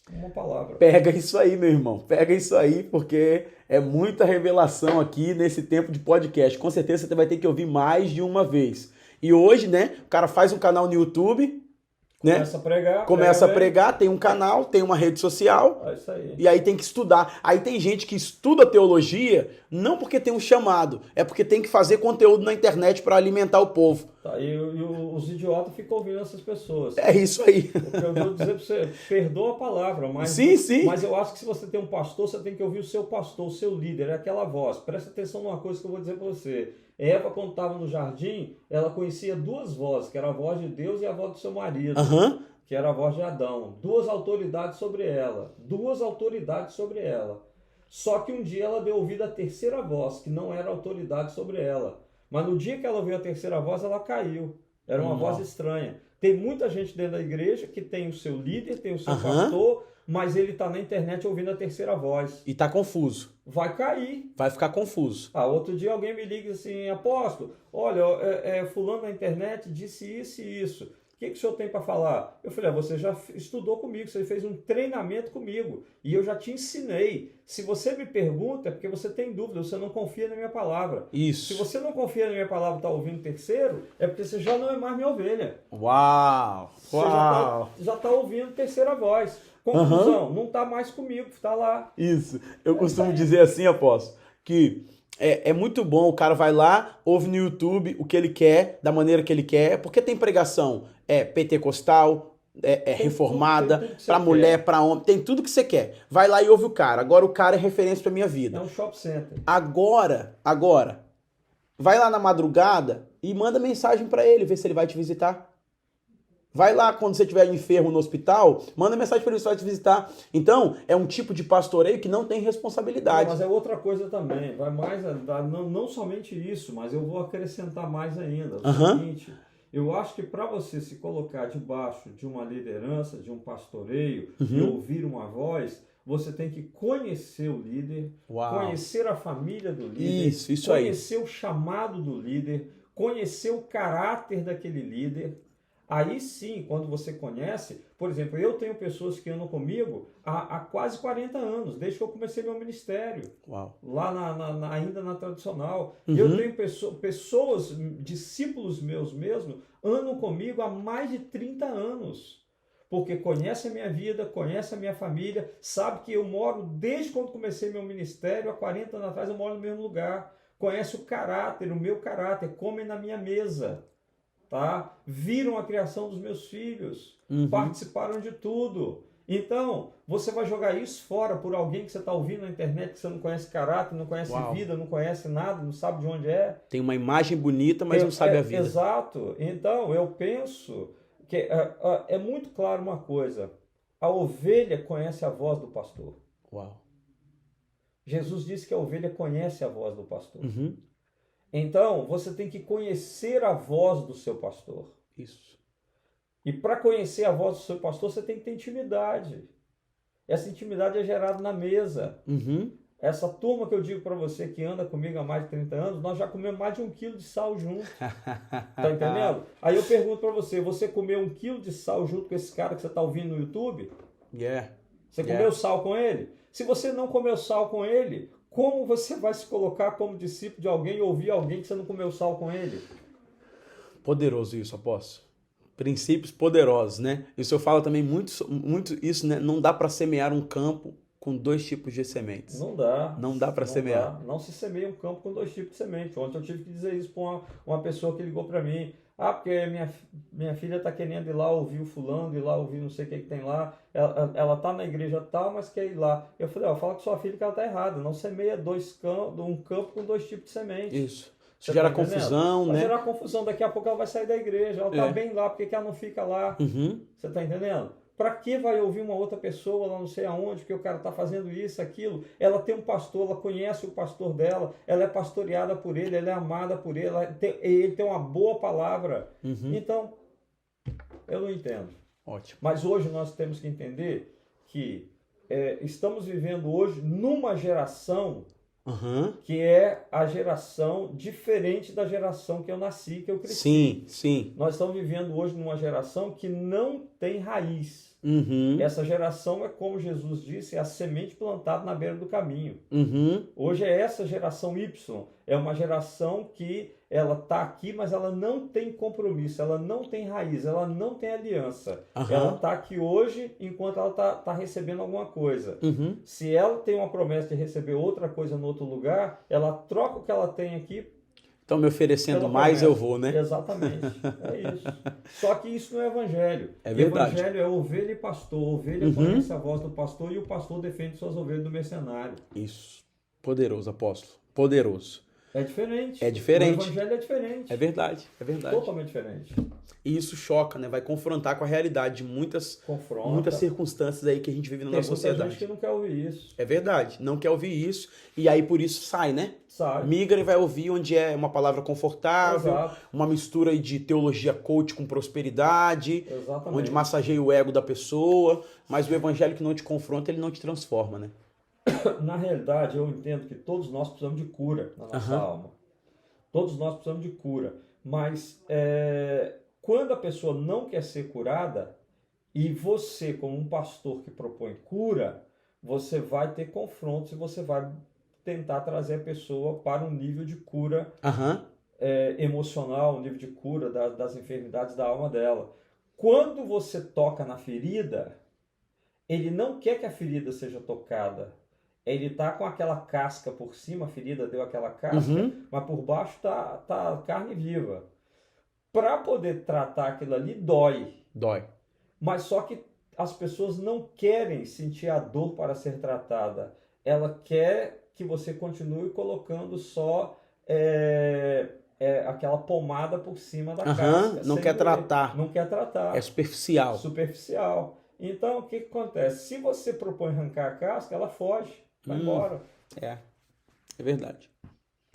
uma palavra. Pega isso aí, meu irmão. Pega isso aí, porque é muita revelação aqui nesse tempo de podcast. Com certeza você vai ter que ouvir mais de uma vez. E hoje, né, o cara faz um canal no YouTube, né? Começa a pregar. Começa a pregar, tem um canal, tem uma rede social. É isso aí. E aí tem que estudar. Aí tem gente que estuda teologia não porque tem um chamado, é porque tem que fazer conteúdo na internet para alimentar o povo. Tá, e os idiotas ficam ouvindo essas pessoas. É isso aí. O que eu vou dizer para você, perdoa a palavra, mas, Sim. mas eu acho que se você tem um pastor, você tem que ouvir o seu pastor, o seu líder, é aquela voz. Presta atenção numa coisa que eu vou dizer para você. Eva, quando estava no jardim, ela conhecia duas vozes, que era a voz de Deus e a voz do seu marido, que era a voz de Adão. Duas autoridades sobre ela. Só que um dia ela deu ouvido à terceira voz, que não era autoridade sobre ela. Mas no dia que ela ouviu a terceira voz, ela caiu. Era uma voz estranha. Tem muita gente dentro da igreja que tem o seu líder, tem o seu pastor, mas ele está na internet ouvindo a terceira voz. E tá confuso. Vai cair. Vai ficar confuso. Outro dia alguém me liga assim, apóstolo, olha, fulano na internet disse isso e isso. O que o senhor tem para falar? Eu falei, você já estudou comigo, você fez um treinamento comigo e eu já te ensinei. Se você me pergunta, é porque você tem dúvida, você não confia na minha palavra. Isso. Se você não confia na minha palavra e está ouvindo terceiro, é porque você já não é mais minha ovelha. Uau! Você já tá ouvindo terceira voz. Conclusão, não está mais comigo, está lá. Isso. Eu costumo dizer assim, apóstolo, que é muito bom, o cara vai lá, ouve no YouTube o que ele quer, da maneira que ele quer, porque tem pregação pentecostal, reformada, para mulher, para homem, tem tudo que você quer. Vai lá e ouve o cara. Agora o cara é referência para minha vida. É um shopping center. Agora, vai lá na madrugada e manda mensagem para ele, ver se ele vai te visitar. Vai lá quando você estiver enfermo no hospital, manda mensagem para ele, se vai te visitar. Então, é um tipo de pastoreio que não tem responsabilidade. Mas é outra coisa também, vai mais, não somente isso, mas eu vou acrescentar mais ainda. O seguinte, eu acho que para você se colocar debaixo de uma liderança, de um pastoreio, e ouvir uma voz, você tem que conhecer o líder, conhecer a família do líder, conhecer o chamado do líder, conhecer o caráter daquele líder. Aí sim, quando você conhece, por exemplo, eu tenho pessoas que andam comigo há quase 40 anos, desde que eu comecei meu ministério, lá ainda na tradicional. E eu tenho pessoas, discípulos meus mesmo, andam comigo há mais de 30 anos. Porque conhece a minha vida, conhece a minha família, sabe que eu moro, desde quando comecei meu ministério, há 40 anos atrás, eu moro no mesmo lugar. Conhece o caráter, o meu caráter, comem na minha mesa. Tá? Viram a criação dos meus filhos, participaram de tudo. Então, você vai jogar isso fora por alguém que você está ouvindo na internet, que você não conhece caráter, não conhece vida, não conhece nada, não sabe de onde é. Tem uma imagem bonita, mas não sabe a vida. Exato. Então, eu penso que é muito claro uma coisa. A ovelha conhece a voz do pastor. Uau. Jesus disse que a ovelha conhece a voz do pastor. Então, você tem que conhecer a voz do seu pastor. Isso. E para conhecer a voz do seu pastor, você tem que ter intimidade. Essa intimidade é gerada na mesa. Essa turma que eu digo para você que anda comigo há mais de 30 anos, nós já comemos mais de 1 quilo de sal junto. Tá entendendo? Aí eu pergunto para você, você comeu 1 quilo de sal junto com esse cara que você está ouvindo no YouTube? Você comeu sal com ele? Se você não comeu sal com ele, como você vai se colocar como discípulo de alguém e ouvir alguém que você não comeu sal com ele? Poderoso isso, apóstolo. Princípios poderosos, né? E o senhor fala também muito isso, né? Não dá para semear um campo com 2 tipos de sementes. Não dá. Não dá para semear. Não se semeia um campo com 2 tipos de semente. Ontem eu tive que dizer isso para uma pessoa que ligou para mim. Ah, porque minha filha está querendo ir lá ouvir o fulano, ir lá ouvir não sei o que tem lá. Ela tá na igreja tal, mas quer ir lá. Eu falei, ó, fala com sua filha que ela tá errada. Não semeia um campo com 2 tipos de semente. Isso. Isso Você gera tá entendendo? confusão, Vai né? gerar confusão. Daqui a pouco ela vai sair da igreja. Ela tá É. bem lá, por que que ela não fica lá? Uhum. Você tá entendendo? Para que vai ouvir uma outra pessoa lá não sei aonde, porque o cara está fazendo isso, aquilo? Ela tem um pastor, ela conhece o pastor dela, ela é pastoreada por ele, ela é amada por ele, ele tem uma boa palavra. Uhum. Então, eu não entendo. Ótimo. Mas hoje nós temos que entender que estamos vivendo hoje numa geração Uhum. que é a geração diferente da geração que eu nasci, que eu cresci. Sim, sim. Nós estamos vivendo hoje numa geração que não tem raiz. Uhum. Essa geração é, como Jesus disse, é a semente plantada na beira do caminho. Uhum. Hoje é essa geração Y. É uma geração que ela está aqui, mas ela não tem compromisso, ela não tem raiz, ela não tem aliança. Uhum. Ela está aqui hoje enquanto ela está recebendo alguma coisa. Uhum. Se ela tem uma promessa de receber outra coisa no outro lugar, ela troca o que ela tem aqui. Estão me oferecendo pela mais, promessa. eu vou, né? Exatamente, é isso. Só que isso não é evangelho. É verdade. Evangelho é ovelha e pastor. Ovelha conhece a voz do pastor e o pastor defende suas ovelhas do mercenário. Isso. Poderoso, apóstolo. Poderoso. É diferente. É diferente. O evangelho é diferente. É verdade, é verdade. Totalmente diferente. E isso choca, né? Vai confrontar com a realidade de muitas Confronta. circunstâncias aí que a gente vive na Tem nossa muita sociedade. gente que não quer ouvir isso. É verdade, não quer ouvir isso e aí por isso sai, né? Sabe? Migra e vai ouvir onde é uma palavra confortável, Exato. uma mistura aí de teologia coach com prosperidade, Exatamente. onde massageia o ego da pessoa, mas o evangelho que não te confronta, ele não te transforma, né? Na realidade, eu entendo que todos nós precisamos de cura na nossa alma. Todos nós precisamos de cura. Mas quando a pessoa não quer ser curada, e você, como um pastor que propõe cura, você vai ter confrontos e você vai tentar trazer a pessoa para um nível de cura emocional, um nível de cura das enfermidades da alma dela. Quando você toca na ferida, ele não quer que a ferida seja tocada. Ele tá com aquela casca por cima, a ferida deu aquela casca, mas por baixo tá carne viva. Para poder tratar aquilo ali, dói. Dói. Mas só que as pessoas não querem sentir a dor para ser tratada. Ela quer que você continue colocando só aquela pomada por cima da casca. Não sem quer doer. tratar. Não quer tratar. É superficial. Superficial. Então, o que acontece? Se você propõe arrancar a casca, ela foge, vai embora. É verdade.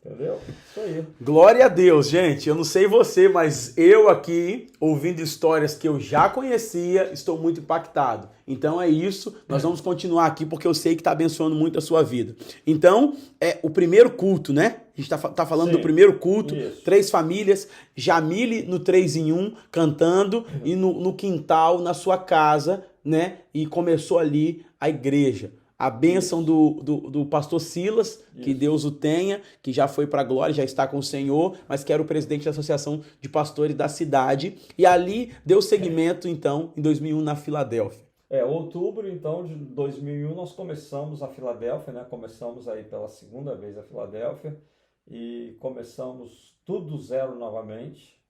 Entendeu? Isso aí. Glória a Deus, gente. Eu não sei você, mas eu aqui, ouvindo histórias que eu já conhecia, estou muito impactado. Então é isso. Nós vamos continuar aqui porque eu sei que está abençoando muito a sua vida. Então, é o primeiro culto, né? A gente tá falando do primeiro culto. Isso. 3 famílias. Jamile no 3 em 1, cantando. E no quintal, na sua casa, né? E começou ali a igreja. A bênção do pastor Silas, que Deus o tenha, que já foi para a glória, já está com o Senhor, mas que era o presidente da Associação de Pastores da cidade. E ali deu seguimento, então, em 2001, na Filadélfia. Outubro, então, de 2001, nós começamos a Filadélfia, né? Começamos aí pela segunda vez a Filadélfia e começamos tudo do zero novamente,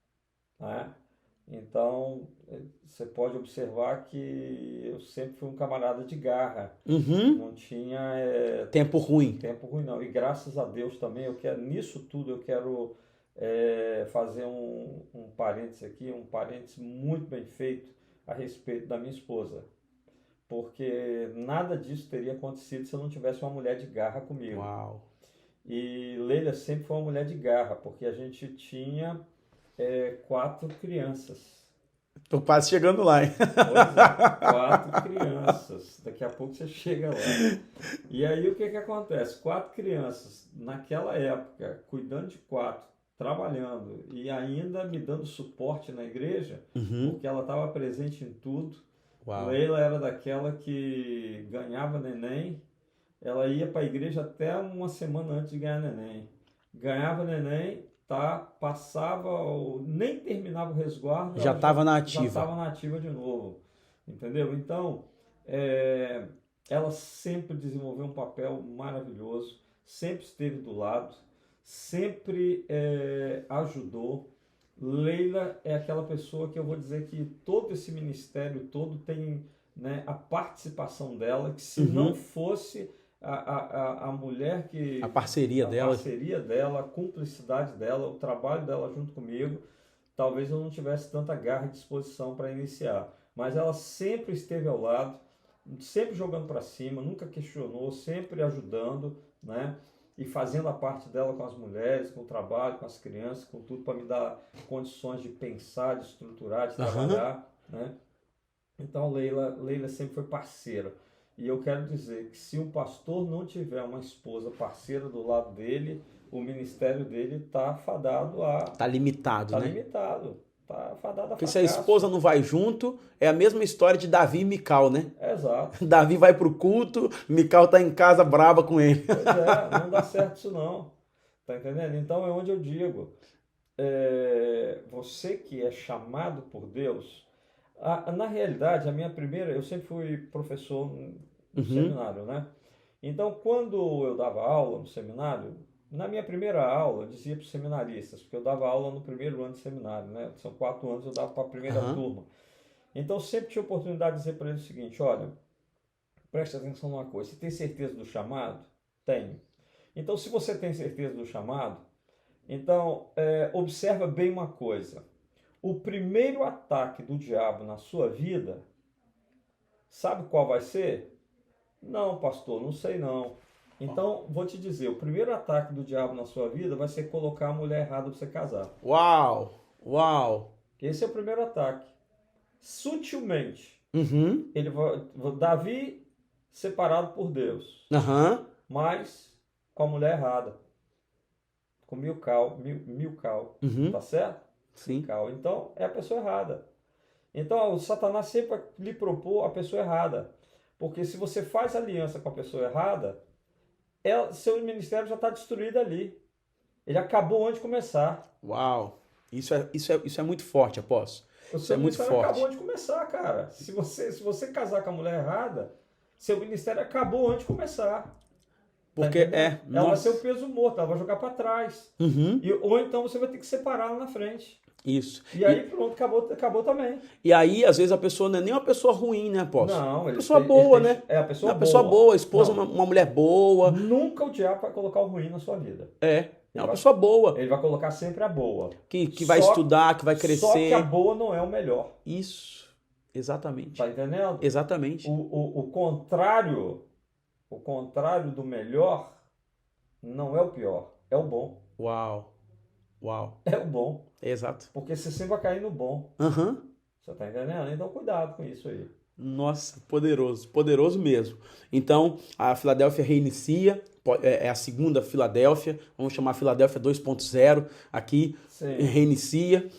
né? Então, você pode observar que eu sempre fui um camarada de garra. Não tinha tempo ruim. Tempo ruim, não. E graças a Deus também, nisso tudo eu quero fazer um parênteses aqui, um parênteses muito bem feito a respeito da minha esposa. Porque nada disso teria acontecido se eu não tivesse uma mulher de garra comigo. Uau. E Leila sempre foi uma mulher de garra, porque a gente tinha 4 crianças. Tô quase chegando lá, hein? Pois é, 4 crianças. Daqui a pouco você chega lá. E aí o que acontece? 4 crianças, naquela época, cuidando de 4, trabalhando e ainda me dando suporte na igreja, porque ela estava presente em tudo. Uau. Leila era daquela que ganhava neném, ela ia para a igreja até uma semana antes de ganhar neném. Ganhava neném, passava, nem terminava o resguardo, já estava na ativa. Já estava na ativa de novo, entendeu? Então, ela sempre desenvolveu um papel maravilhoso, sempre esteve do lado, sempre ajudou. Leila é aquela pessoa que eu vou dizer que todo esse ministério todo tem, né, a participação dela, que se não fosse a mulher que... A parceria a dela. parceria dela, a cumplicidade dela, o trabalho dela junto comigo, talvez eu não tivesse tanta garra e disposição para iniciar. Mas ela sempre esteve ao lado, sempre jogando para cima, nunca questionou, sempre ajudando, né? E fazendo a parte dela com as mulheres, com o trabalho, com as crianças, com tudo, para me dar condições de pensar, de estruturar, de trabalhar, né? Então, Leila sempre foi parceira. E eu quero dizer que se um pastor não tiver uma esposa parceira do lado dele, o ministério dele está fadado a... Tá limitado, Tá né? limitado. Tá fadado a Porque fracasso. se a esposa não vai junto, é a mesma história de Davi e Mical, né? Exato. Davi vai pro culto, Mical tá em casa brava com ele. Pois é, não dá certo isso não. Tá entendendo? Então é onde eu digo, você que é chamado por Deus, na realidade, a minha primeira, eu sempre fui professor no seminário, né? Então, quando eu dava aula no seminário, na minha primeira aula, eu dizia para os seminaristas, porque eu dava aula no primeiro ano de seminário, né? São 4 anos, eu dava para a primeira turma. Então, eu sempre tinha a oportunidade de dizer para eles o seguinte, olha, preste atenção numa coisa, você tem certeza do chamado? Tenho. Então, se você tem certeza do chamado, então, observa bem uma coisa. O primeiro ataque do diabo na sua vida, sabe qual vai ser? Não, pastor, não sei não. Então, vou te dizer, o primeiro ataque do diabo na sua vida vai ser colocar a mulher errada para você casar. Uau! Uau! Esse é o primeiro ataque. Sutilmente, ele Davi separado por Deus, mas com a mulher errada, com Milcal, tá certo? Sim. Milcal. Então, é a pessoa errada. Então, o Satanás sempre vai lhe propor a pessoa errada. Porque se você faz aliança com a pessoa errada, seu ministério já está destruído ali. Ele acabou antes de começar. Uau! Isso é muito forte, apóstolo. O seu ministério acabou antes de começar, cara. Se você casar com a mulher errada, seu ministério acabou antes de começar. Porque ela vai ser o peso morto, ela vai jogar para trás. Ou então você vai ter que separar lá na frente. Isso. E aí pronto, acabou também. E aí, às vezes, a pessoa não é nem uma pessoa ruim, né, apóstolo? Não, uma pessoa boa, né? É a pessoa boa. Uma pessoa boa, a esposa, uma mulher boa. Nunca o diabo vai colocar o ruim na sua vida. É uma pessoa boa. Ele vai colocar sempre a boa. Que vai estudar, que vai crescer. Só que a boa não é o melhor. Isso, exatamente. Tá entendendo? Exatamente. O contrário do melhor não é o pior, é o bom. Uau. É o bom. Exato. Porque você sempre vai cair no bom. Você tá entendendo? Então cuidado com isso aí. Nossa, poderoso, poderoso mesmo. Então, a Filadélfia reinicia, é a segunda Filadélfia, vamos chamar Filadélfia 2.0 aqui. Sim.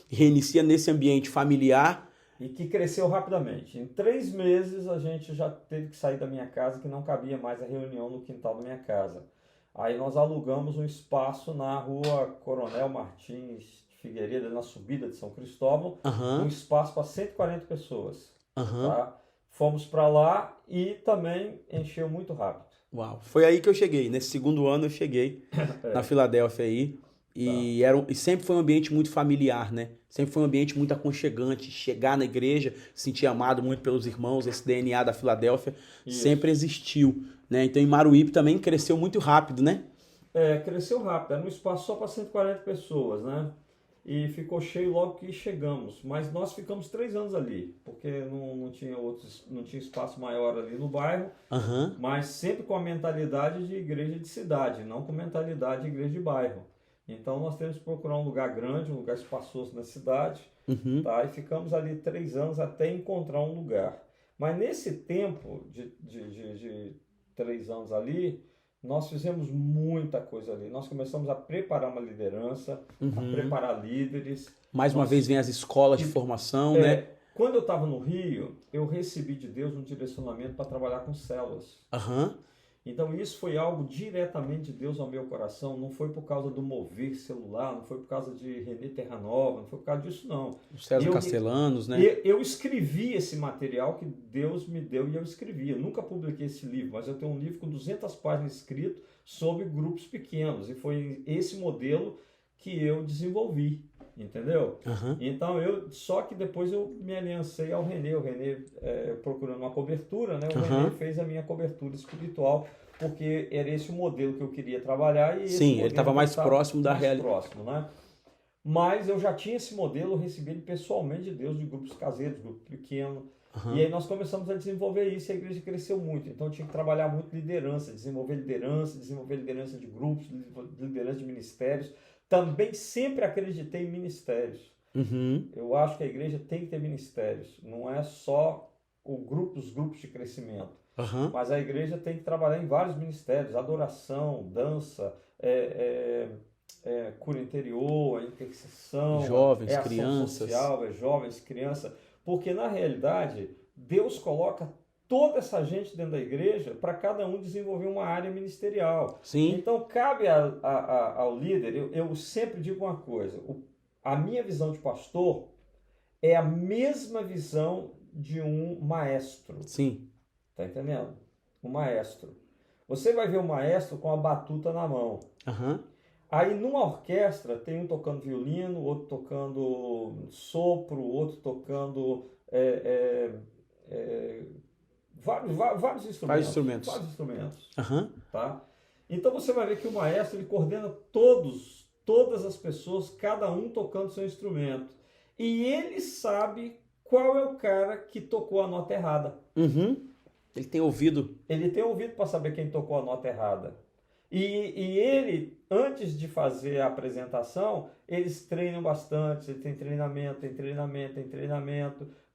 Reinicia nesse ambiente familiar. E que cresceu rapidamente. Em 3 meses a gente já teve que sair da minha casa, que não cabia mais a reunião no quintal da minha casa. Aí nós alugamos um espaço na rua Coronel Martins de Figueiredo, na subida de São Cristóvão, um espaço para 140 pessoas. Tá? Fomos para lá e também encheu muito rápido. Uau, foi aí que eu cheguei. Nesse segundo ano eu cheguei na Filadélfia aí. E sempre foi um ambiente muito familiar, né? Sempre foi um ambiente muito aconchegante. Chegar na igreja, se sentir amado muito pelos irmãos, esse DNA da Filadélfia sempre existiu, né? Então em Maruípe também cresceu muito rápido, né? Cresceu rápido. Era um espaço só para 140 pessoas, né? E ficou cheio logo que chegamos. Mas nós ficamos 3 anos ali, porque não tinha espaço maior ali no bairro, mas sempre com a mentalidade de igreja de cidade, não com mentalidade de igreja de bairro. Então nós temos que procurar um lugar grande, um lugar espaçoso na cidade, tá? E ficamos ali 3 anos até encontrar um lugar. Mas nesse tempo de 3 anos ali, nós fizemos muita coisa ali. Nós começamos a preparar uma liderança, a preparar líderes. Mais uma vez vem as escolas de formação, né? Quando eu estava no Rio, eu recebi de Deus um direcionamento para trabalhar com células. Então isso foi algo diretamente de Deus ao meu coração, não foi por causa do mover celular, não foi por causa de René Terranova, não foi por causa disso não. Os César Castellanos, né? Eu escrevi esse material que Deus me deu e eu escrevi. Eu nunca publiquei esse livro, mas eu tenho um livro com 200 páginas escrito sobre grupos pequenos e foi esse modelo que eu desenvolvi. entendeu? Aham. Então, só que depois eu me aliancei ao Renê. O Renê, procurando uma cobertura, né? O Aham. Renê fez a minha cobertura espiritual, porque era esse o modelo que eu queria trabalhar e esse Sim, ele modelo estava que mais está próximo da mais realidade. próximo, né? Mas eu já tinha esse modelo, eu recebi ele pessoalmente de Deus, de grupos caseiros, grupo pequeno. E aí nós começamos a desenvolver isso e a igreja cresceu muito. Então eu tinha que trabalhar muito liderança, desenvolver liderança de grupos, liderança de ministérios. Também sempre acreditei em ministérios. Uhum. Eu acho que a igreja tem que ter ministérios, não é só os grupos de crescimento. Aham. Mas a igreja tem que trabalhar em vários ministérios, adoração, dança, cura interior, intercessão, Jovens, ação crianças. social, jovens, criança. Porque na realidade, Deus coloca toda essa gente dentro da igreja para cada um desenvolver uma área ministerial. Sim. Então cabe ao líder, eu sempre digo uma coisa, a minha visão de pastor é a mesma visão de um maestro. Sim. Tá entendendo? Um maestro. Você vai ver o maestro com a batuta na mão. Aham. Aí numa orquestra tem um tocando violino, outro tocando sopro, outro tocando vários instrumentos. Vários instrumentos. Vários instrumentos. Aham. Tá? Então você vai ver que o maestro ele coordena todas as pessoas, cada um tocando seu instrumento. E ele sabe qual é o cara que tocou a nota errada. Uhum. Ele tem ouvido. Ele tem ouvido para saber quem tocou a nota errada. E ele, antes de fazer a apresentação, eles treinam bastante, ele tem treinamento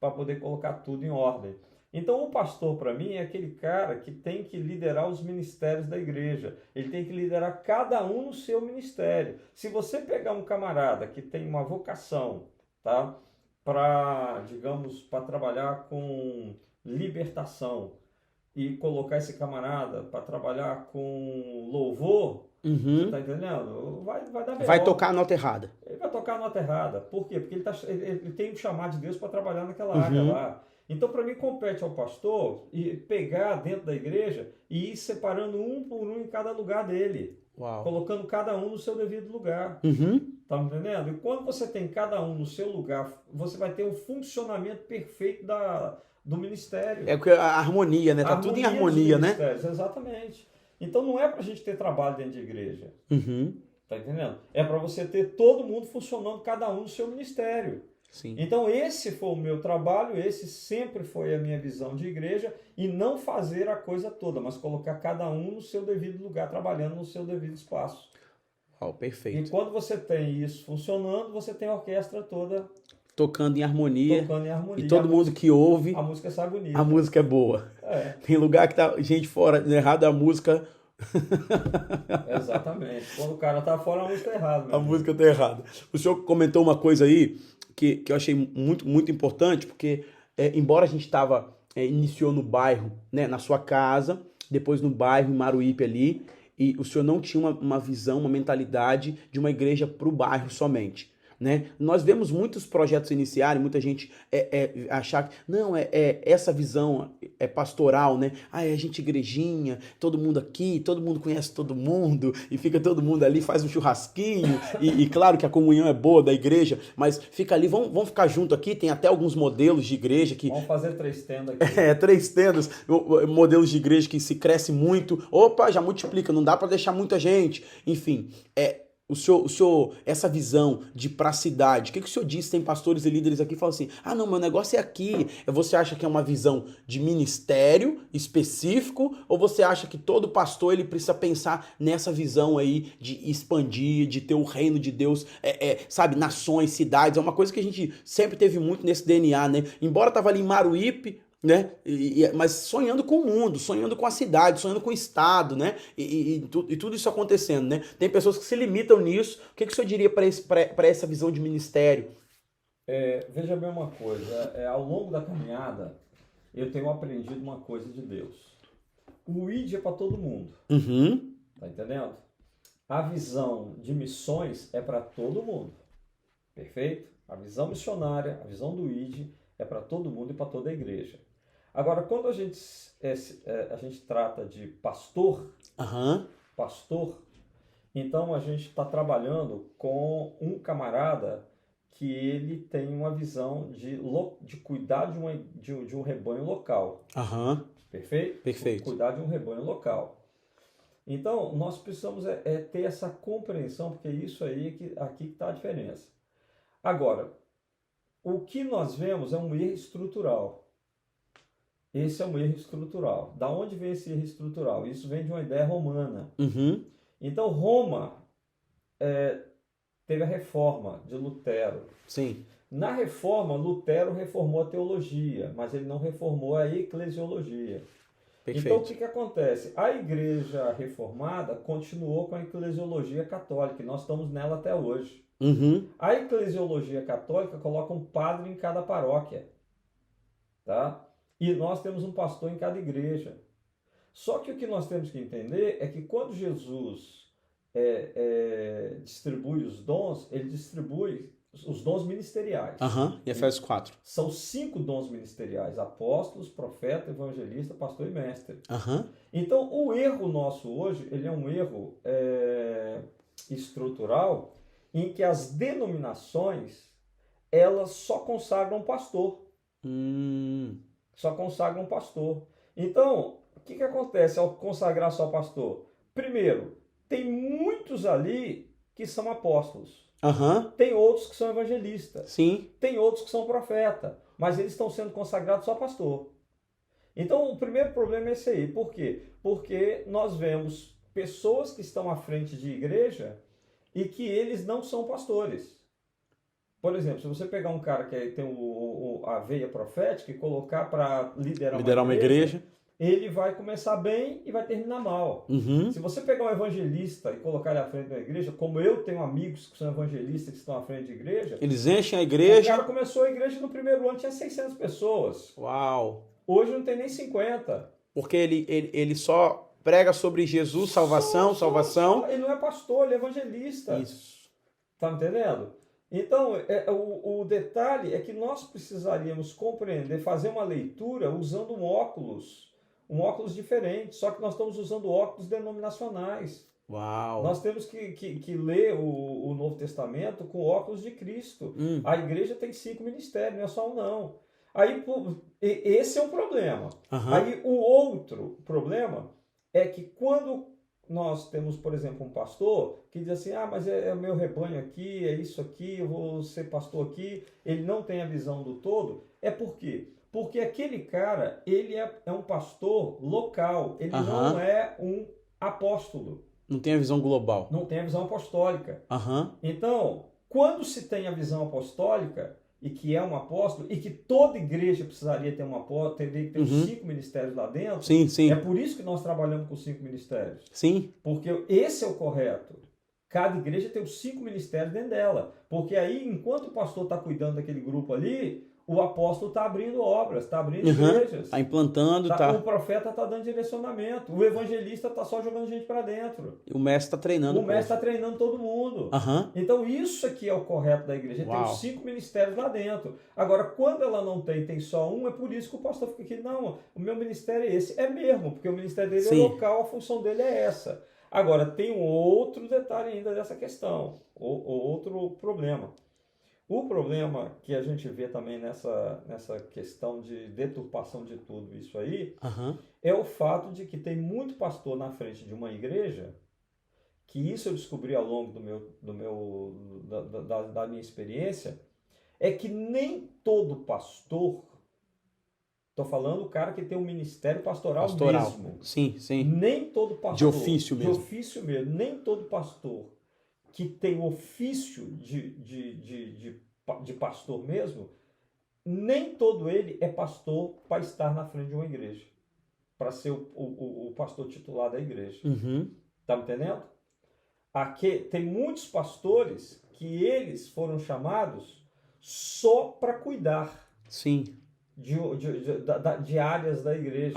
para poder colocar tudo em ordem. Então o pastor, para mim, é aquele cara que tem que liderar os ministérios da igreja. Ele tem que liderar cada um no seu ministério. Se você pegar um camarada que tem uma vocação, tá, para trabalhar com libertação, e colocar esse camarada para trabalhar com louvor, você Uhum. tá entendendo? Vai dar Vai melhor. tocar a nota errada. Ele vai tocar a nota errada. Por quê? Porque ele tem o chamado de Deus para trabalhar naquela área lá. Então, para mim, compete ao pastor e pegar dentro da igreja e ir separando um por um em cada lugar dele. Uau. Colocando cada um no seu devido lugar. Uhum. Tá me entendendo? E quando você tem cada um no seu lugar, você vai ter um funcionamento perfeito do ministério. É porque a harmonia, né? Tá tudo em harmonia, né? Exatamente. Então não é pra gente ter trabalho dentro de igreja. Uhum. Tá entendendo? É para você ter todo mundo funcionando, cada um no seu ministério. Sim. Então esse foi o meu trabalho, esse sempre foi a minha visão de igreja, e não fazer a coisa toda, mas colocar cada um no seu devido lugar, trabalhando no seu devido espaço. Uau, perfeito. E quando você tem isso funcionando, você tem a orquestra toda Tocando em harmonia. tocando em harmonia. E todo mundo que ouve, A música sai bonita. a música é boa. É, Tem lugar que tá gente fora errado, a música exatamente. Quando o cara tá fora, a música tá errada. a música tá errada. O senhor comentou uma coisa aí que eu achei muito, muito importante, porque embora a gente iniciou no bairro, né, na sua casa, depois no bairro, em Maruípe ali, e o senhor não tinha uma visão, uma mentalidade de uma igreja para o bairro somente. Né? Nós vemos muitos projetos iniciarem, muita gente achar que não, essa visão é pastoral, né? É a gente igrejinha, todo mundo aqui, todo mundo conhece todo mundo, e fica todo mundo ali, faz um churrasquinho, e claro que a comunhão é boa da igreja, mas fica ali, vamos ficar junto aqui, tem até alguns modelos de igreja que... Vamos fazer 3 tendas aqui. 3 tendas, modelos de igreja que se cresce muito, opa, já multiplica, não dá para deixar muita gente, enfim, o senhor, essa visão de pra cidade, o que o senhor diz? Tem pastores e líderes aqui que falam assim, não, meu negócio é aqui. Você acha que é uma visão de ministério específico, ou você acha que todo pastor ele precisa pensar nessa visão aí de expandir, de ter o reino de Deus, sabe, nações, cidades? É uma coisa que a gente sempre teve muito nesse DNA, né? Embora tava ali em Maruípe, né? Mas sonhando com o mundo, sonhando com a cidade, sonhando com o estado, né? E tudo isso acontecendo, né? Tem pessoas que se limitam nisso. O que o senhor diria para essa visão de ministério? Veja bem uma coisa, ao longo da caminhada eu tenho aprendido uma coisa de Deus. O ID é para todo mundo. Uhum. Tá entendendo? A visão de missões é para todo mundo. Perfeito? A visão missionária, a visão do ID é para todo mundo e para toda a igreja. Agora, quando a gente trata de pastor, então a gente está trabalhando com um camarada que ele tem uma visão de cuidar de um rebanho local. Aham. Perfeito? Perfeito. Cuidar de um rebanho local. Então, nós precisamos ter essa compreensão, porque é isso aí aqui que está a diferença. Agora, o que nós vemos é um erro estrutural. Esse é um erro estrutural. Da onde vem esse erro estrutural? Isso vem de uma ideia romana. Uhum. Então, Roma teve a reforma de Lutero. Sim. Na reforma, Lutero reformou a teologia, mas ele não reformou a eclesiologia. Perfeito. Então, o que acontece? A igreja reformada continuou com a eclesiologia católica, e nós estamos nela até hoje. Uhum. A eclesiologia católica coloca um padre em cada paróquia, tá? E nós temos um pastor em cada igreja. Só que o que nós temos que entender é que quando Jesus distribui os dons, ele distribui os dons ministeriais. Aham. E Efésios 4. São 5 dons ministeriais: apóstolos, profeta, evangelista, pastor e mestre. Aham. Então, o erro nosso hoje, ele é um erro estrutural, em que as denominações, elas só consagram pastor. Só consagram pastor. Então, o que acontece ao consagrar só pastor? Primeiro, tem muitos ali que são apóstolos. Aham. Tem outros que são evangelistas. Sim. Tem outros que são profeta. Mas eles estão sendo consagrados só pastor. Então, o primeiro problema é esse aí. Por quê? Porque nós vemos pessoas que estão à frente de igreja e que eles não são pastores. Por exemplo, se você pegar um cara que tem a veia profética e colocar para liderar uma igreja, ele vai começar bem e vai terminar mal. Uhum. Se você pegar um evangelista e colocar ele à frente da igreja, como eu tenho amigos que são evangelistas que estão à frente de igreja, eles enchem a igreja. O cara começou a igreja no primeiro ano, tinha 600 pessoas. Uau! Hoje não tem nem 50. Porque ele só prega sobre Jesus, salvação. Ele não é pastor, ele é evangelista. Isso. Tá me entendendo? Então, o detalhe é que nós precisaríamos compreender, fazer uma leitura usando um óculos diferente, só que nós estamos usando óculos denominacionais. Uau! Nós temos que ler o Novo Testamento com óculos de Cristo. A igreja tem 5 ministérios, não é só um não. Aí, esse é um problema. Uhum. Aí, o outro problema é que quando nós temos, por exemplo, um pastor que diz assim, mas é o meu rebanho aqui, é isso aqui, eu vou ser pastor aqui, ele não tem a visão do todo, é por quê? Porque aquele cara, ele é um pastor local, ele não é um apóstolo. Não tem a visão global. Não tem a visão apostólica. Uhum. Então, quando se tem a visão apostólica, e que é um apóstolo, e que toda igreja precisaria ter um apóstolo, teria que ter os 5 ministérios lá dentro. Sim, sim. É por isso que nós trabalhamos com 5 ministérios. Sim. Porque esse é o correto. Cada igreja tem os 5 ministérios dentro dela. Porque aí, enquanto o pastor está cuidando daquele grupo ali, o apóstolo está abrindo obras, está abrindo igrejas. Está implantando, O profeta está dando direcionamento. O evangelista está só jogando gente para dentro. O mestre está treinando. O mestre está treinando todo mundo. Então, isso aqui é o correto da igreja. Tem os 5 ministérios lá dentro. Agora, quando ela não tem só um, é por isso que o pastor fica aqui. Não, o meu ministério é esse. É mesmo, porque o ministério dele é local, a função dele é essa. Agora, tem um outro detalhe ainda dessa questão. Outro problema. O problema que a gente vê também nessa questão de deturpação de tudo isso aí é o fato de que tem muito pastor na frente de uma igreja, que isso eu descobri ao longo da minha experiência, é que nem todo pastor, estou falando o cara que tem um ministério pastoral mesmo. Sim, sim. Nem todo pastor. De ofício mesmo. De ofício mesmo. Nem todo pastor que tem ofício de pastor mesmo, nem todo ele é pastor para estar na frente de uma igreja, para ser o pastor titular da igreja. Tá me entendendo? Aqui tem muitos pastores que eles foram chamados só para cuidar de áreas da igreja.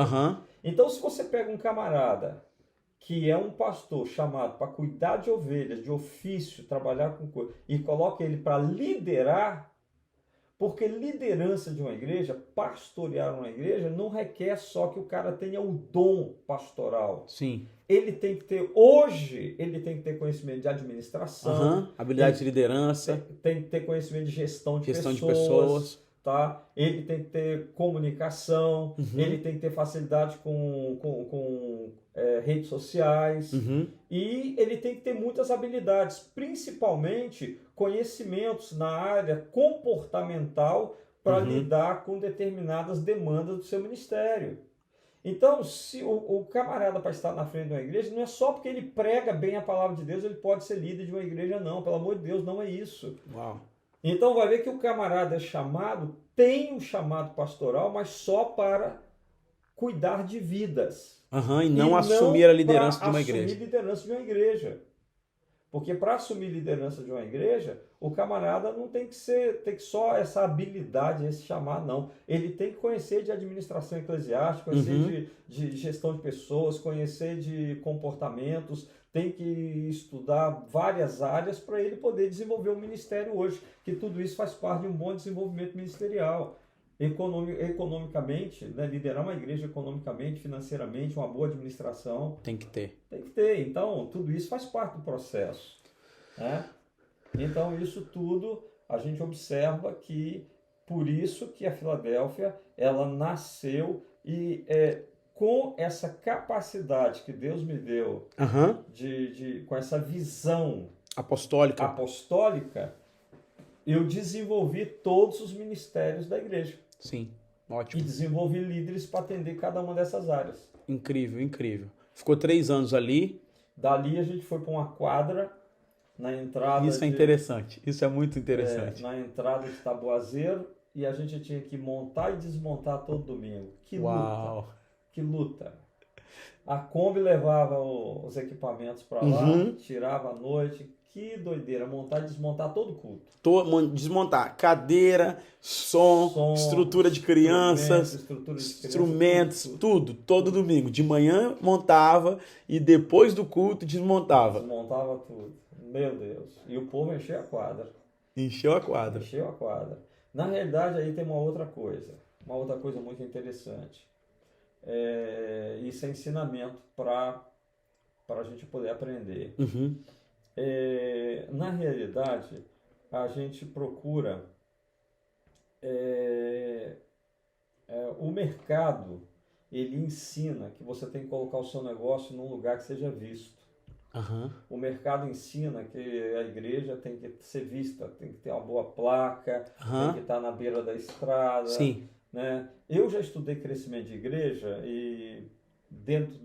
Então, se você pega um camarada que é um pastor chamado para cuidar de ovelhas, de ofício, trabalhar com coisa, e coloca ele para liderar, Porque liderança de uma igreja, pastorear uma igreja, não requer só que o cara tenha o dom pastoral. Sim. Ele tem que ter, hoje, ele tem que ter conhecimento de administração. Habilidade de liderança. Tem que ter conhecimento de gestão de pessoas. Tá? Ele tem que ter comunicação, ele tem que ter facilidade com redes sociais, e ele tem que ter muitas habilidades, principalmente conhecimentos na área comportamental para lidar com determinadas demandas do seu ministério. Então, se o camarada para estar na frente de uma igreja, não é só porque ele prega bem a palavra de Deus, ele pode ser líder de uma igreja, não. Pelo amor de Deus, não é isso. Uau. Então vai ver que o camarada é chamado, tem um chamado pastoral, mas só para cuidar de vidas. E não assumir a liderança de uma igreja. Assumir liderança de uma igreja. Porque para assumir liderança de uma igreja, o camarada não tem que só essa habilidade, esse chamado, não. Ele tem que conhecer de administração eclesiástica, conhecer de gestão de pessoas, conhecer de comportamentos, tem que estudar várias áreas para ele poder desenvolver o ministério hoje, que tudo isso faz parte de um bom desenvolvimento ministerial. Economicamente, né, liderar uma igreja economicamente, financeiramente, uma boa administração. Tem que ter. Tem que ter. Então, tudo isso faz parte do processo. Né? Então, isso tudo a gente observa que, por isso que a Filadélfia, ela nasceu e com essa capacidade que Deus me deu, com essa visão apostólica, eu desenvolvi todos os ministérios da igreja. Sim, ótimo. E desenvolvi líderes para atender cada uma dessas áreas. Incrível, incrível. Ficou 3 anos ali. Dali a gente foi para uma quadra na entrada. Isso é interessante, isso é muito interessante. Na entrada de Taboazeiro, e a gente tinha que montar e desmontar todo domingo. Que luta! Que luta! A Kombi levava os equipamentos para lá, tirava à noite. Que doideira, montar e desmontar todo o culto. Desmontar cadeira, som, estrutura de crianças, instrumentos, tudo, todo domingo. De manhã montava e depois do culto desmontava. Desmontava tudo. Meu Deus. E o povo encheu a quadra. Encheu a quadra. Encheu a quadra. Na realidade, aí tem uma outra coisa muito interessante. Isso é ensinamento para a gente poder aprender. Na realidade, a gente procura o mercado, ele ensina que você tem que colocar o seu negócio num lugar que seja visto. O mercado ensina que a igreja tem que ser vista, tem que ter uma boa placa, tem que estar na beira da estrada. Sim. Né? Eu já estudei crescimento de igreja e dentro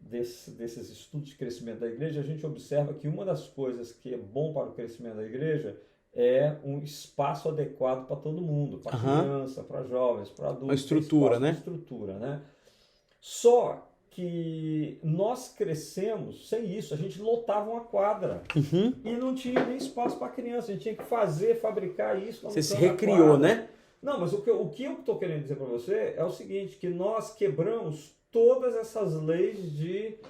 desses estudos de crescimento da igreja, a gente observa que uma das coisas que é bom para o crescimento da igreja é um espaço adequado para todo mundo, para criança, para jovens, para adultos. Uma estrutura, né? Uma estrutura, né? Só que nós crescemos sem isso, a gente lotava uma quadra e não tinha nem espaço para criança, a gente tinha que fabricar isso. Você se recriou, né? Não, mas o que eu estou querendo dizer para você é o seguinte, que nós quebramos todas essas leis de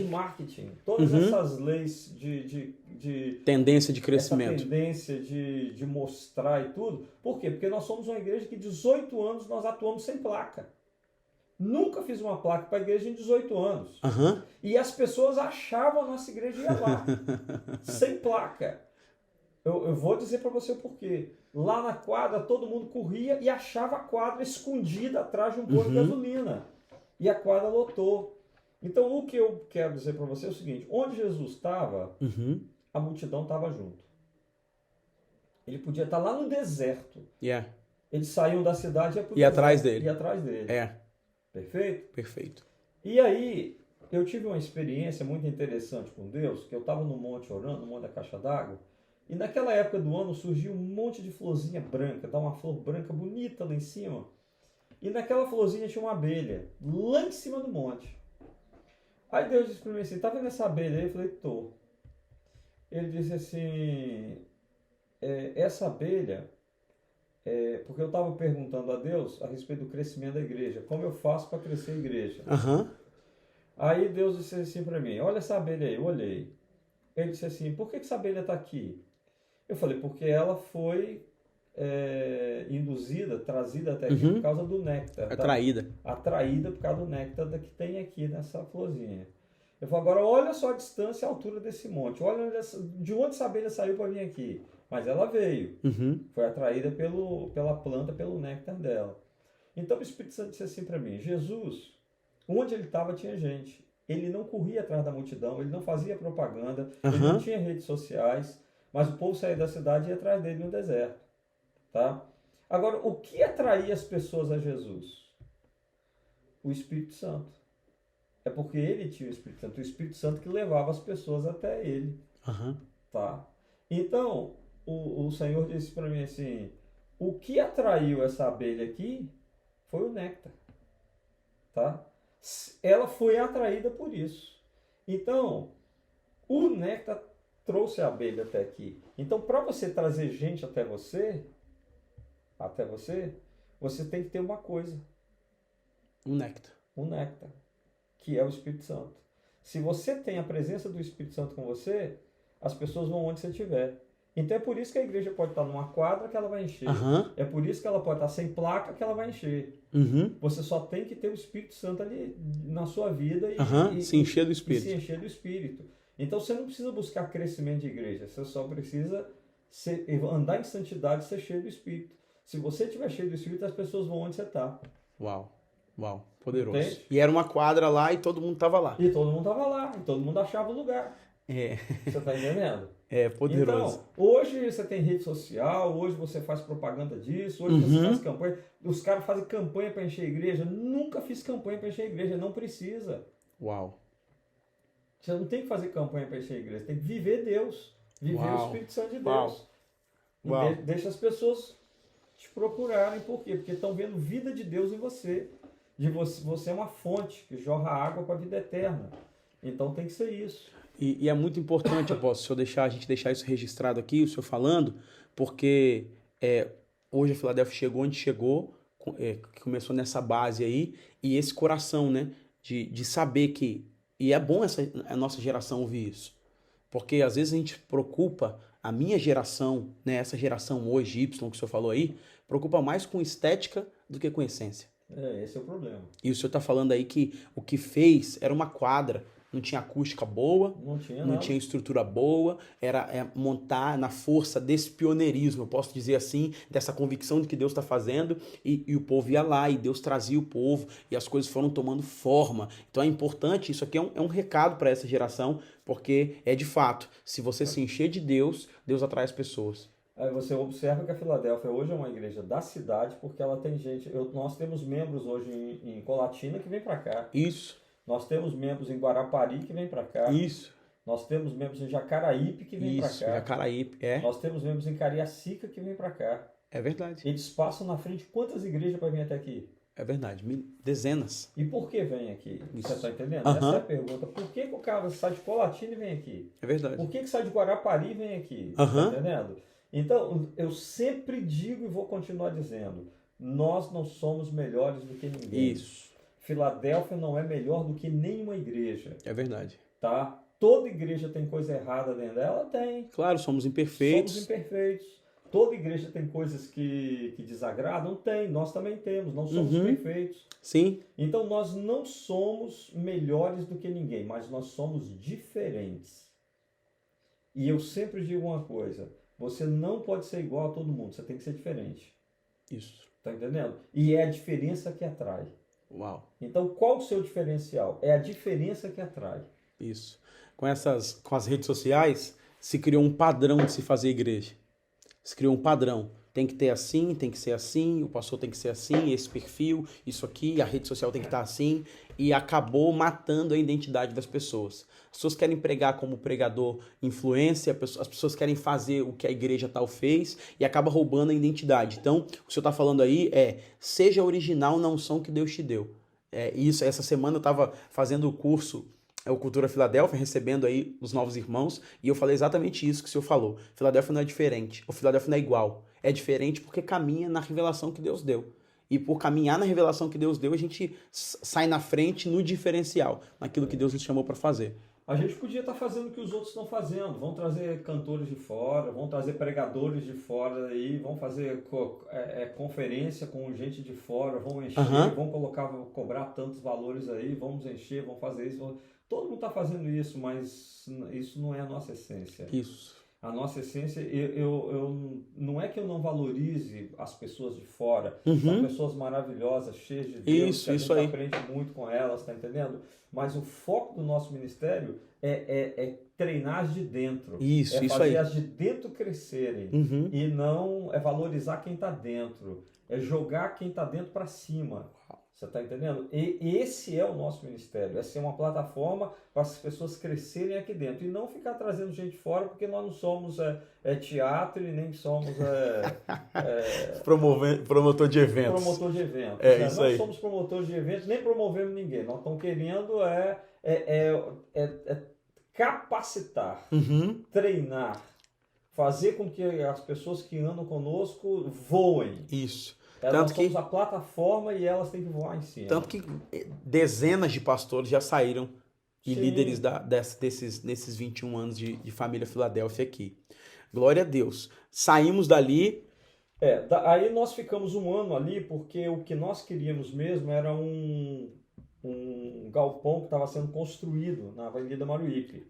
marketing, todas essas leis de tendência de crescimento. Essa tendência de mostrar e tudo. Por quê? Porque nós somos uma igreja que 18 anos nós atuamos sem placa. Nunca fiz uma placa para a igreja em 18 anos. E as pessoas achavam a nossa igreja ia lá, sem placa. Eu vou dizer para você o porquê. Lá na quadra todo mundo corria e achava a quadra escondida atrás de um posto de gasolina. E a quadra lotou. Então, o que eu quero dizer para você é o seguinte: onde Jesus estava, a multidão estava junto. Ele podia estar lá no deserto. Eles saíam da cidade e ia atrás dele. Ia atrás dele. Perfeito? Perfeito. E aí, eu tive uma experiência muito interessante com Deus, que eu estava no monte orando, no monte da caixa d'água, e naquela época do ano surgiu um monte de florzinha branca, dá uma flor branca bonita lá em cima. E naquela florzinha tinha uma abelha, lá em cima do monte. Aí Deus disse para mim assim: tá vendo essa abelha aí? Eu falei: tô. Ele disse assim: essa abelha, porque eu estava perguntando a Deus a respeito do crescimento da igreja, como eu faço para crescer a igreja. Aí Deus disse assim para mim: olha essa abelha aí. Eu olhei. Ele disse assim: por que essa abelha está aqui? Eu falei: porque ela foi induzida, trazida até aqui por causa do néctar. Atraída. Tá? Atraída por causa do néctar que tem aqui nessa florzinha. Eu falo, agora olha só a distância e a altura desse monte. Olha de onde essa abelha saiu para vir aqui. Mas ela veio. Foi atraída pela planta, pelo néctar dela. Então o Espírito Santo disse assim para mim, Jesus, onde ele estava tinha gente. Ele não corria atrás da multidão, ele não fazia propaganda, ele não tinha redes sociais, mas o povo saía da cidade e ia atrás dele no deserto. Tá? Agora, o que atraía as pessoas a Jesus? O Espírito Santo. É porque ele tinha o Espírito Santo que levava as pessoas até ele. Tá? Então, o Senhor disse para mim assim, o que atraiu essa abelha aqui foi o néctar. Tá? Ela foi atraída por isso. Então, o néctar trouxe a abelha até aqui. Então, para você trazer gente até você, você tem que ter uma coisa. Um néctar. Um néctar, que é o Espírito Santo. Se você tem a presença do Espírito Santo com você, as pessoas vão onde você estiver. Então é por isso que a igreja pode estar numa quadra que ela vai encher. É por isso que ela pode estar sem placa que ela vai encher. Você só tem que ter o Espírito Santo ali na sua vida e se encher do Espírito. E se encher do Espírito. Então você não precisa buscar crescimento de igreja, você só precisa andar em santidade e ser cheio do Espírito. Se você estiver cheio do Espírito, as pessoas vão onde você está. Uau, poderoso. Entende? E era uma quadra lá e todo mundo estava lá. E todo mundo estava lá, e todo mundo achava o lugar. Você está entendendo? É poderoso. Então, hoje você tem rede social, hoje você faz propaganda disso, hoje você faz campanha. Os caras fazem campanha para encher a igreja. Nunca fiz campanha para encher a igreja, não precisa. Uau. Você não tem que fazer campanha para encher a igreja, tem que viver Deus, viver o Espírito Santo de Deus. E deixa as pessoas te procurarem, por quê? Porque estão vendo vida de Deus em você. Você é uma fonte que jorra água para a vida eterna. Então tem que ser isso. E é muito importante, apóstolo, a gente deixar isso registrado aqui, o senhor falando, porque hoje a Filadélfia chegou onde chegou, que começou nessa base aí, e esse coração, né, de saber que, e é bom a nossa geração ouvir isso, porque às vezes a gente preocupa, a minha geração, né, essa geração hoje, Y, que o senhor falou aí, preocupa mais com estética do que com essência. Esse é o problema. E o senhor está falando aí que o que fez era uma quadra, não tinha acústica boa, não tinha estrutura boa, era montar na força desse pioneirismo, eu posso dizer assim, dessa convicção de que Deus está fazendo, e o povo ia lá, e Deus trazia o povo, e as coisas foram tomando forma. Então é importante, isso aqui é um recado para essa geração, porque é de fato, se você se encher de Deus, Deus atrai as pessoas. Aí você observa que a Filadélfia hoje é uma igreja da cidade, porque ela tem gente, nós temos membros hoje em Colatina que vem para cá. Isso. Nós temos membros em Guarapari que vem para cá. Isso. Nós temos membros em Jacaraípe que vem para cá. Jacaraípe, Nós temos membros em Cariacica que vem para cá. É verdade. Eles passam na frente quantas igrejas para vir até aqui? É verdade, dezenas. E por que vem aqui? Isso. Você está entendendo? Essa é a pergunta. Por que o cara sai de Colatina e vem aqui? É verdade. Por que sai de Guarapari e vem aqui? Está entendendo? Então, eu sempre digo e vou continuar dizendo, nós não somos melhores do que ninguém. Isso. Filadélfia não é melhor do que nenhuma igreja. É verdade. Tá? Toda igreja tem coisa errada dentro dela? Tem. Claro, somos imperfeitos. Somos imperfeitos. Toda igreja tem coisas que desagradam? Tem. Nós também temos. Não somos perfeitos. Sim. Então, nós não somos melhores do que ninguém, mas nós somos diferentes. E eu sempre digo uma coisa. Você não pode ser igual a todo mundo. Você tem que ser diferente. Isso. Tá entendendo? E é a diferença que atrai. Uau. Então, qual o seu diferencial? É a diferença que atrai. Isso. Com as redes sociais, se criou um padrão de se fazer igreja. Se criou um padrão. Tem que ter assim, tem que ser assim, o pastor tem que ser assim, esse perfil, isso aqui, a rede social tem que estar assim. E acabou matando a identidade das pessoas. As pessoas querem pregar como pregador influência, as pessoas querem fazer o que a igreja tal fez e acaba roubando a identidade. Então, o que o senhor está falando aí seja original na unção que Deus te deu. Essa semana eu estava fazendo o curso, o Cultura Filadélfia, recebendo aí os novos irmãos, e eu falei exatamente isso que o senhor falou. Filadélfia não é diferente, o Filadélfia não é igual. É diferente porque caminha na revelação que Deus deu. E por caminhar na revelação que Deus deu, a gente sai na frente no diferencial, naquilo que Deus nos chamou para fazer. A gente podia estar fazendo o que os outros estão fazendo. Vão trazer cantores de fora, vão trazer pregadores de fora aí, vão fazer conferência com gente de fora, vão encher, vão cobrar tantos valores aí, vamos encher, vão fazer isso. Todo mundo está fazendo isso, mas isso não é a nossa essência. Isso. A nossa essência, não é que eu não valorize as pessoas de fora, são pessoas maravilhosas, cheias de Deus, que a gente aprende muito com elas, tá entendendo? Mas o foco do nosso ministério é treinar as de dentro, fazer as de dentro crescerem, e não é valorizar quem está dentro, é jogar quem está dentro para cima. Você está entendendo? E esse é o nosso ministério, é ser uma plataforma para as pessoas crescerem aqui dentro e não ficar trazendo gente fora, porque nós não somos teatro e nem somos promotor de eventos. Promotor de eventos. Isso nós somos promotores de eventos, nem promovemos ninguém. Nós estamos querendo capacitar, treinar, fazer com que as pessoas que andam conosco voem. Isso. Nós somos a plataforma e elas têm que voar em cima. Tanto que dezenas de pastores já saíram e líderes nesses 21 anos de família Filadélfia aqui. Glória a Deus. Saímos dali. Aí nós ficamos um ano ali porque o que nós queríamos mesmo era um galpão que estava sendo construído na Avenida Maruípe.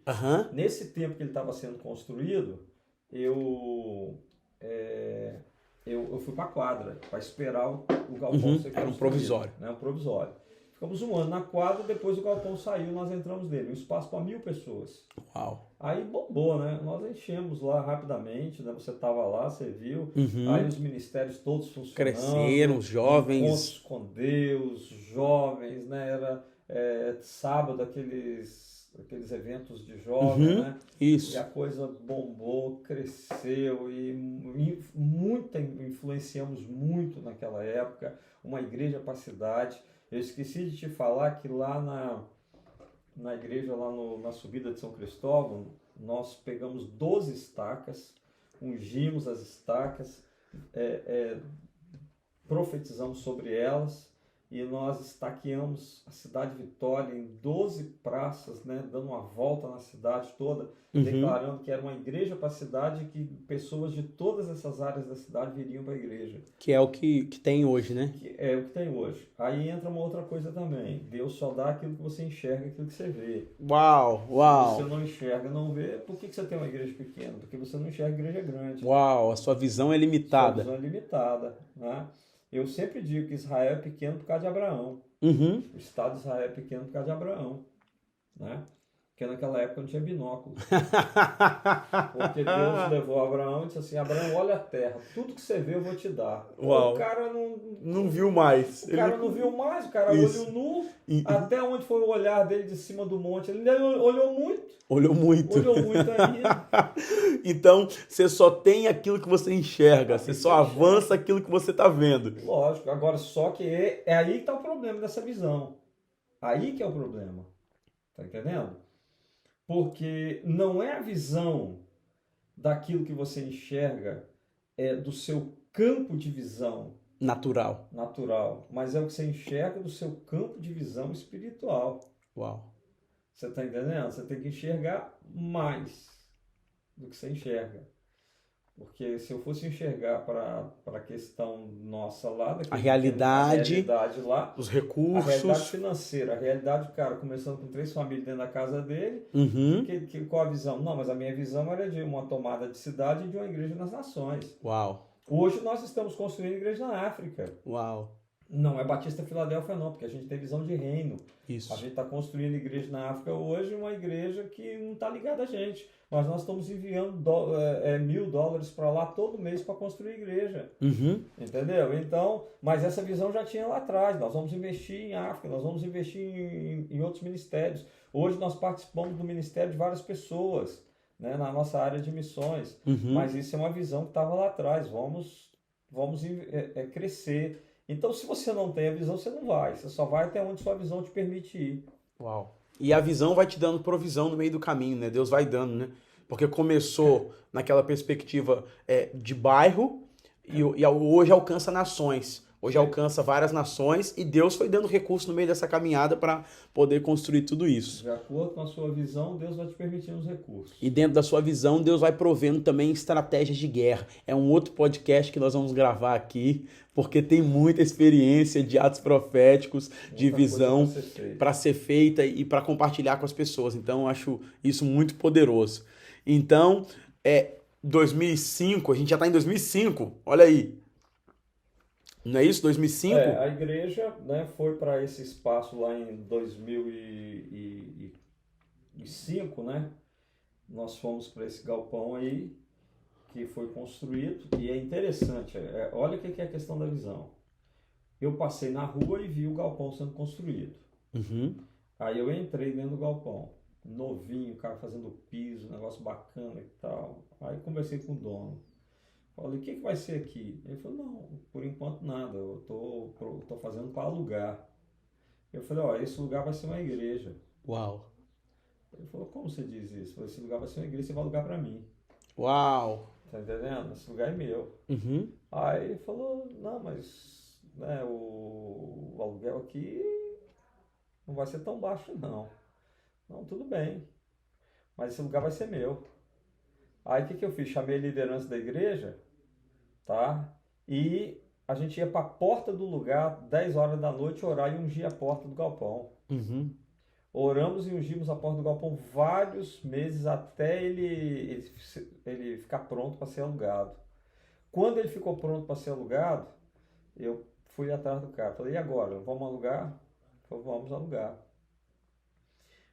Nesse tempo que ele estava sendo construído, eu fui para a quadra para esperar o galpão ser construído. Era um provisório. Né? Um provisório. Ficamos um ano na quadra, depois o galpão saiu, nós entramos nele. Um espaço para 1.000 pessoas. Uau! Aí bombou, né? Nós enchemos lá rapidamente, né? Você estava lá, você viu. Aí os ministérios todos funcionando. Cresceram, os jovens. Encontros com Deus, jovens, né? Era sábado aqueles eventos de jovens, né? Isso. E a coisa bombou, cresceu e influenciamos muito naquela época, uma igreja para a cidade. Eu esqueci de te falar que lá na igreja, lá na subida de São Cristóvão, nós pegamos 12 estacas, ungimos as estacas, profetizamos sobre elas, e nós estaqueamos a cidade de Vitória em 12 praças, né, dando uma volta na cidade toda, declarando que era uma igreja para a cidade e que pessoas de todas essas áreas da cidade viriam para a igreja. Que é o que tem hoje, né? É o que tem hoje. Aí entra uma outra coisa também. Deus só dá aquilo que você enxerga, aquilo que você vê. Uau! Se você não enxerga, não vê, por que você tem uma igreja pequena? Porque você não enxerga a igreja grande. Uau! A sua visão é limitada. Sua visão é limitada, né? Eu sempre digo que Israel é pequeno por causa de Abraão. Uhum. O Estado de Israel é pequeno por causa de Abraão, né? Porque naquela época não tinha binóculo. Porque Deus levou Abraão e disse assim: Abraão, olha a terra, tudo que você vê eu vou te dar. Uau. O cara não viu mais. O cara não viu mais, o cara olhou nu, até onde foi o olhar dele de cima do monte. Ele olhou muito. Olhou muito aí. Então, você só tem aquilo que você enxerga, você só avança aquilo que você está vendo. Lógico, agora só que é aí que está o problema dessa visão. Aí que é o problema. Tá entendendo? Porque não é a visão daquilo que você enxerga, do seu campo de visão natural, mas é o que você enxerga do seu campo de visão espiritual. Uau! Você está entendendo? Você tem que enxergar mais do que você enxerga. Porque se eu fosse enxergar para a questão nossa lá, a realidade lá, os recursos, a realidade financeira, a realidade do cara começando com 3 famílias dentro da casa dele, qual a visão? Não, mas a minha visão era de uma tomada de cidade e de uma igreja nas nações. Uau! Hoje nós estamos construindo igreja na África. Uau! Não é Batista Filadélfia não, porque a gente tem visão de reino. Isso. A gente está construindo igreja na África hoje, uma igreja que não está ligada a gente. Mas nós estamos enviando $1.000 para lá todo mês para construir igreja. Entendeu? Então, mas essa visão já tinha lá atrás. Nós vamos investir em África, nós vamos investir em outros ministérios. Hoje nós participamos do ministério de várias pessoas, né, na nossa área de missões. Mas isso é uma visão que estava lá atrás. Vamos crescer. Então, se você não tem a visão, você não vai. Você só vai até onde sua visão te permite ir. Uau! E a visão vai te dando provisão no meio do caminho, né? Deus vai dando, né? Porque começou naquela perspectiva de bairro e hoje alcança nações. Hoje alcança várias nações e Deus foi dando recurso no meio dessa caminhada para poder construir tudo isso. De acordo com a sua visão, Deus vai te permitindo os recursos. E dentro da sua visão, Deus vai provendo também estratégias de guerra. É um outro podcast que nós vamos gravar aqui, porque tem muita experiência de atos proféticos, de visão para ser feita e para compartilhar com as pessoas. Então, eu acho isso muito poderoso. Então, 2005, a gente já está em 2005, olha aí. Não é isso? 2005? A igreja, né, foi para esse espaço lá em 2005, né? Nós fomos para esse galpão aí que foi construído e é interessante. Olha o que é a questão da visão. Eu passei na rua e vi o galpão sendo construído. Uhum. Aí eu entrei dentro do galpão, novinho, o cara fazendo piso, negócio bacana e tal. Aí conversei com o dono. Falei, o que vai ser aqui? Ele falou, não, por enquanto nada, eu tô fazendo para alugar. Eu falei, ó, esse lugar vai ser uma igreja. Uau. Ele falou, como você diz isso? Eu falei, esse lugar vai ser uma igreja, você vai alugar para mim. Uau. Tá entendendo? Esse lugar é meu. Uhum. Aí ele falou, não, mas né, o aluguel aqui não vai ser tão baixo, não. Não, tudo bem, mas esse lugar vai ser meu. Aí o que eu fiz? Chamei a liderança da igreja, tá? E a gente ia para a porta do lugar, 10 horas da noite, orar e ungir a porta do galpão. Uhum. Oramos e ungimos a porta do galpão vários meses até ele ficar pronto para ser alugado. Quando ele ficou pronto para ser alugado, eu fui atrás do cara. Falei, e agora? Vamos alugar? Ele falou, vamos alugar.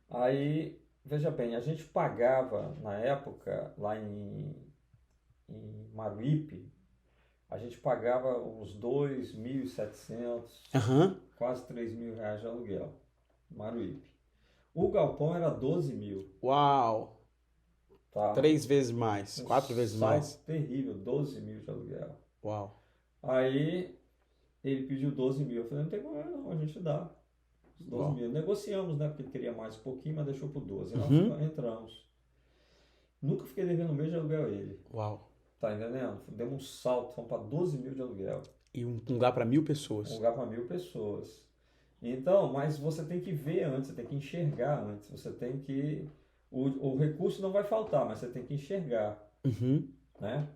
Aí, veja bem, a gente pagava, na época, lá em Maruípe, a gente pagava uns 2.700, quase 3.000 reais de aluguel, Maruípe. O galpão era 12 mil. Uau! Tá? 3 vezes mais, 4 vezes mais. Terrível, 12 mil de aluguel. Uau! Aí ele pediu 12 mil. Eu falei, não tem problema não, a gente dá. 12 mil. Negociamos, né? Porque ele queria mais um pouquinho, mas deixou por 12. Nós entramos. Nunca fiquei devendo um mês de aluguel a ele. Uau! Tá entendendo? Demos um salto, fomos para 12 mil de aluguel. E um lugar para 1.000 pessoas. Um lugar para 1.000 pessoas. Então, mas você tem que ver antes, você tem que enxergar antes. Você tem que... O recurso não vai faltar, mas você tem que enxergar. Uhum. Né?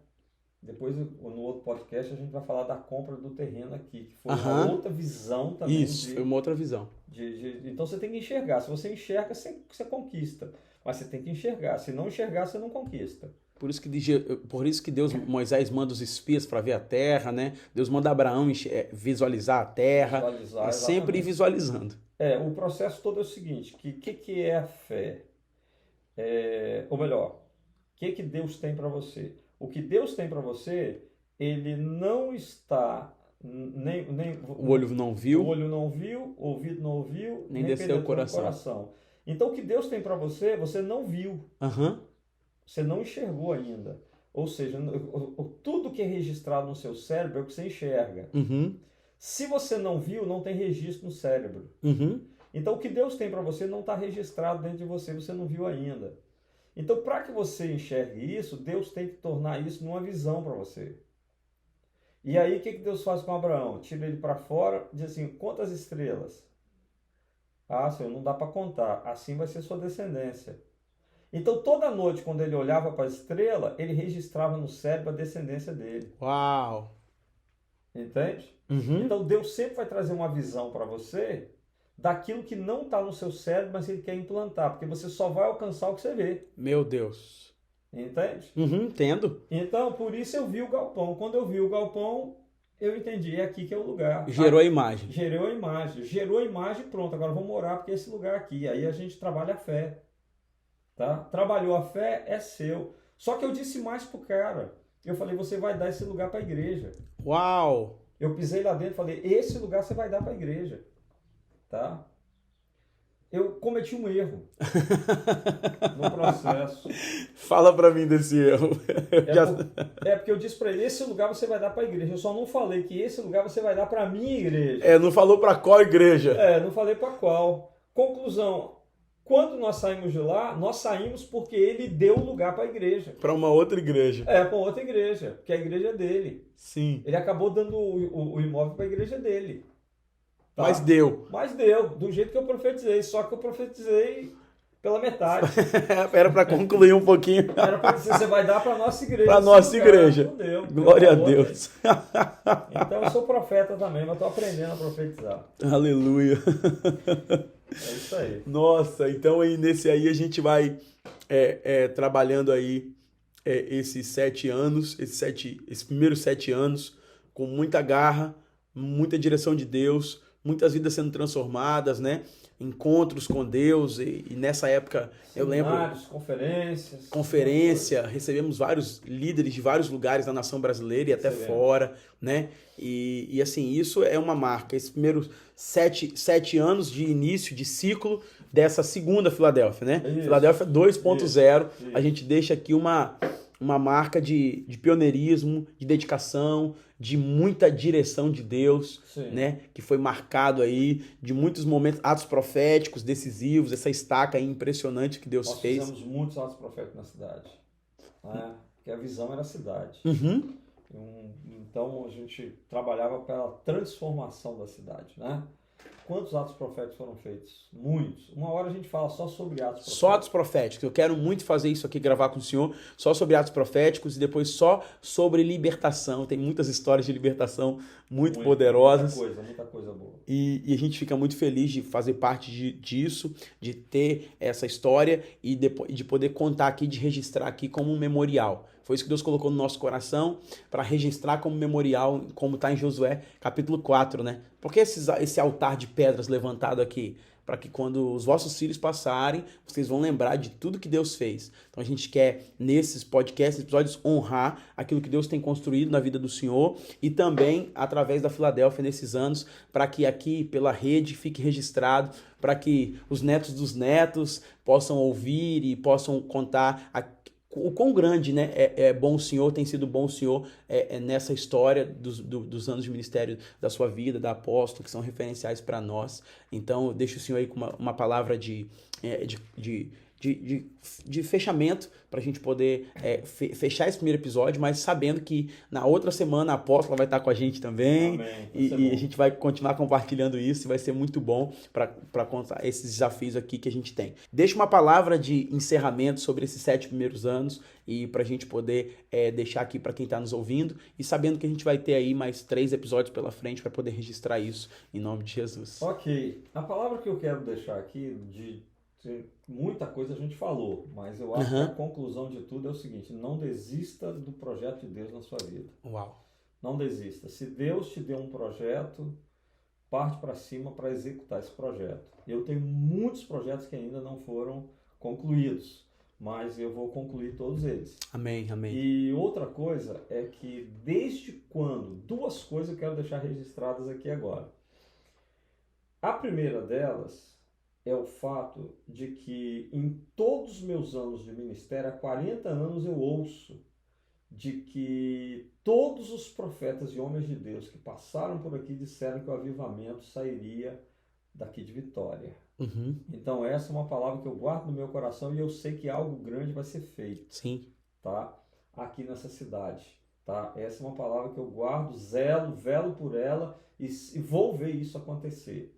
Depois, no outro podcast, a gente vai falar da compra do terreno aqui, que foi uma outra visão também. Isso, foi uma outra visão. Então, você tem que enxergar. Se você enxerga, você conquista. Mas você tem que enxergar. Se não enxergar, você não conquista. Por isso que Deus, Moisés manda os espias para ver a terra, né? Deus manda Abraão visualizar a terra. Sempre ir visualizando. O processo todo é o seguinte, que é a fé? Ou melhor, o que Deus tem para você? O que Deus tem para você, ele não está... O olho não viu. O olho não viu, o ouvido não ouviu, nem desceu o coração. Então, o que Deus tem para você, você não viu. Você não enxergou ainda. Ou seja, tudo que é registrado no seu cérebro é o que você enxerga. Se você não viu, não tem registro no cérebro. Então, o que Deus tem para você não está registrado dentro de você, você não viu ainda. Então, para que você enxergue isso, Deus tem que tornar isso numa visão para você. E aí, o que Deus faz com Abraão? Tira ele para fora, diz assim, quantas estrelas? Ah, Senhor, não dá para contar. Assim vai ser sua descendência. Então, toda noite, quando ele olhava para a estrela, ele registrava no cérebro a descendência dele. Uau! Entende? Então, Deus sempre vai trazer uma visão para você daquilo que não está no seu cérebro, mas ele quer implantar, porque você só vai alcançar o que você vê. Meu Deus! Entende? Entendo. Então, por isso eu vi o galpão. Quando eu vi o galpão, eu entendi, é aqui que é o lugar. Gerou a imagem. Gerou a imagem, pronto, agora vamos orar porque é esse lugar aqui. Aí a gente trabalha a fé. Tá? Trabalhou a fé, é seu. Só que eu disse mais pro cara. Eu falei, você vai dar esse lugar para a igreja. Uau! Eu pisei lá dentro e falei, esse lugar você vai dar para a igreja. Tá? Eu cometi um erro no processo. Fala para mim desse erro. Porque eu disse para ele, esse lugar você vai dar para a igreja. Eu só não falei que esse lugar você vai dar para a minha igreja. Não falou para qual igreja. Não falei para qual. Conclusão. Quando nós saímos de lá, nós saímos porque ele deu o lugar para a igreja. Para uma outra igreja. Para outra igreja, porque a igreja é dele. Sim. Ele acabou dando o imóvel para a igreja dele. Tá? Mas deu, do jeito que eu profetizei, só que eu profetizei pela metade. Era para concluir um pouquinho. Era para dizer, você vai dar para a nossa igreja. Para a nossa igreja. Não deu. Glória a Deus. Então eu sou profeta também, mas estou aprendendo a profetizar. Aleluia. É isso aí. Nossa, então aí nesse aí a gente vai trabalhando aí esses 7 anos, esses primeiros 7 anos, com muita garra, muita direção de Deus, muitas vidas sendo transformadas, né? Encontros com Deus e nessa época eu lembro conferência, recebemos vários líderes de vários lugares da nação brasileira e até fora, né? E assim, isso é uma marca, esses primeiros 7 anos de início de ciclo dessa segunda Filadélfia, né? Isso. Filadélfia 2.0, a gente deixa aqui uma marca de pioneirismo, de dedicação, de muita direção de Deus, né? Que foi marcado aí de muitos momentos, atos proféticos decisivos, essa estaca aí impressionante que Deus fez. Nós fizemos muitos atos proféticos na cidade, né? Porque a visão era a cidade. Uhum. Então a gente trabalhava pela transformação da cidade, né? Quantos atos proféticos foram feitos? Muitos. Uma hora a gente fala só sobre atos proféticos. Só atos proféticos. Eu quero muito fazer isso aqui, gravar com o senhor, só sobre atos proféticos e depois só sobre libertação. Tem muitas histórias de libertação muito poderosas. Muita coisa boa. E a gente fica muito feliz de fazer parte disso, de ter essa história e de poder contar aqui, de registrar aqui como um memorial. Foi isso que Deus colocou no nosso coração para registrar como memorial, como está em Josué capítulo 4, né? Por que esse altar de pedras levantado aqui? Para que quando os vossos filhos passarem, vocês vão lembrar de tudo que Deus fez. Então a gente quer, nesses podcasts, episódios, honrar aquilo que Deus tem construído na vida do Senhor e também através da Filadélfia nesses anos, para que aqui pela rede fique registrado, para que os netos dos netos possam ouvir e possam contar o quão grande, né, bom o Senhor, tem sido bom o Senhor nessa história dos anos de ministério da sua vida, da apóstolo, que são referenciais para nós. Então, deixo o Senhor aí com uma palavra de fechamento para a gente poder fechar esse primeiro episódio, mas sabendo que na outra semana a apóstola vai estar com a gente também. Amém. E a gente vai continuar compartilhando isso e vai ser muito bom para contar esses desafios aqui que a gente tem. Deixa uma palavra de encerramento sobre esses 7 primeiros anos e para a gente poder deixar aqui para quem está nos ouvindo e sabendo que a gente vai ter aí mais 3 episódios pela frente para poder registrar isso em nome de Jesus. Ok. A palavra que eu quero deixar aqui muita coisa a gente falou, mas eu acho que a conclusão de tudo é o seguinte: não desista do projeto de Deus na sua vida. Uau. Não desista. Se Deus te deu um projeto, parte para cima para executar esse projeto. Eu tenho muitos projetos que ainda não foram concluídos, mas eu vou concluir todos eles. Amém, amém. E outra coisa é que desde quando, 2 coisas eu quero deixar registradas aqui agora. A primeira delas é o fato de que em todos os meus anos de ministério, há 40 anos eu ouço de que todos os profetas e homens de Deus que passaram por aqui disseram que o avivamento sairia daqui de Vitória. Uhum. Então essa é uma palavra que eu guardo no meu coração e eu sei que algo grande vai ser feito. Sim. Tá? Aqui nessa cidade. Tá? Essa é uma palavra que eu guardo, velo por ela e vou ver isso acontecer.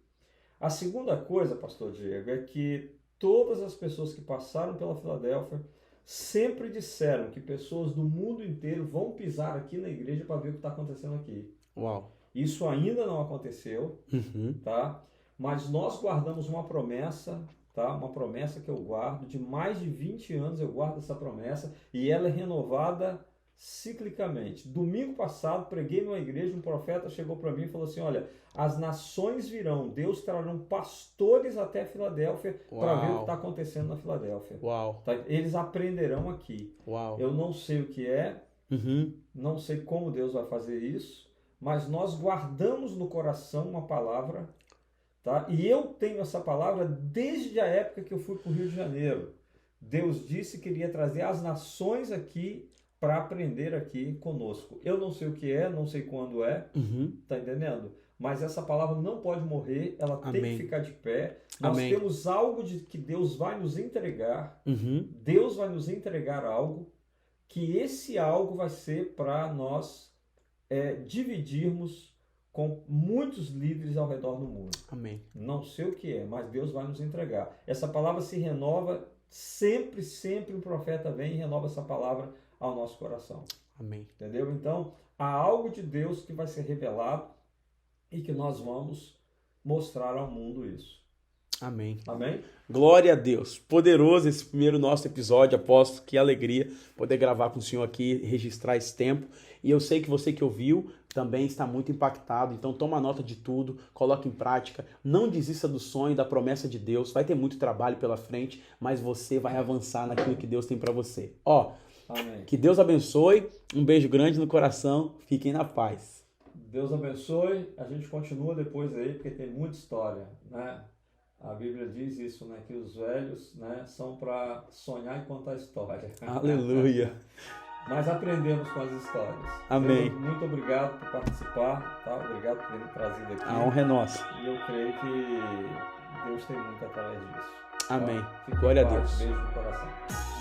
A segunda coisa, pastor Diego, é que todas as pessoas que passaram pela Filadélfia sempre disseram que pessoas do mundo inteiro vão pisar aqui na igreja para ver o que está acontecendo aqui. Uau. Isso ainda não aconteceu, Uhum. tá? Mas nós guardamos uma promessa, tá? Uma promessa que eu guardo, de mais de 20 anos eu guardo essa promessa e ela é renovada ciclicamente. Domingo passado, preguei numa igreja, um profeta chegou para mim e falou assim: olha, as nações virão, Deus trarão pastores até Filadélfia para ver o que está acontecendo na Filadélfia. Uau. Tá? Eles aprenderão aqui. Uau. Eu não sei o que é, não sei como Deus vai fazer isso, mas nós guardamos no coração uma palavra, tá? E eu tenho essa palavra desde a época que eu fui para o Rio de Janeiro. Deus disse que iria trazer as nações aqui para aprender aqui conosco. Eu não sei o que é, não sei quando é, tá entendendo? mas essa palavra não pode morrer, ela tem Amém. que ficar de pé. Nós Amém. temos algo que Deus vai nos entregar. Uhum. Deus vai nos entregar algo, que esse algo vai ser para nós dividirmos com muitos líderes ao redor do mundo. Amém. Não sei o que é, mas Deus vai nos entregar. Essa palavra se renova sempre, sempre o profeta vem e renova essa palavra ao nosso coração. Amém. Entendeu? Então, há algo de Deus que vai ser revelado e que nós vamos mostrar ao mundo isso. Amém. Amém? Glória a Deus. Poderoso esse primeiro nosso episódio, apóstolo. Que alegria poder gravar com o senhor aqui, registrar esse tempo. E eu sei que você que ouviu também está muito impactado. Então toma nota de tudo, coloque em prática. Não desista do sonho, da promessa de Deus. Vai ter muito trabalho pela frente, mas você vai avançar naquilo que Deus tem para você. Amém. Que Deus abençoe. Um beijo grande no coração. Fiquem na paz. Deus abençoe. A gente continua depois aí, porque tem muita história, né? A Bíblia diz isso, né? Que os velhos, né, são para sonhar e contar história. Aleluia. Mas aprendemos com as histórias. Amém. Deus, muito obrigado por participar, tá? Obrigado por ter me trazido aqui. A honra é nossa. E eu creio que Deus tem muito através disso. Amém. Tá? Fique em Glória a paz. Deus. Beijo no coração.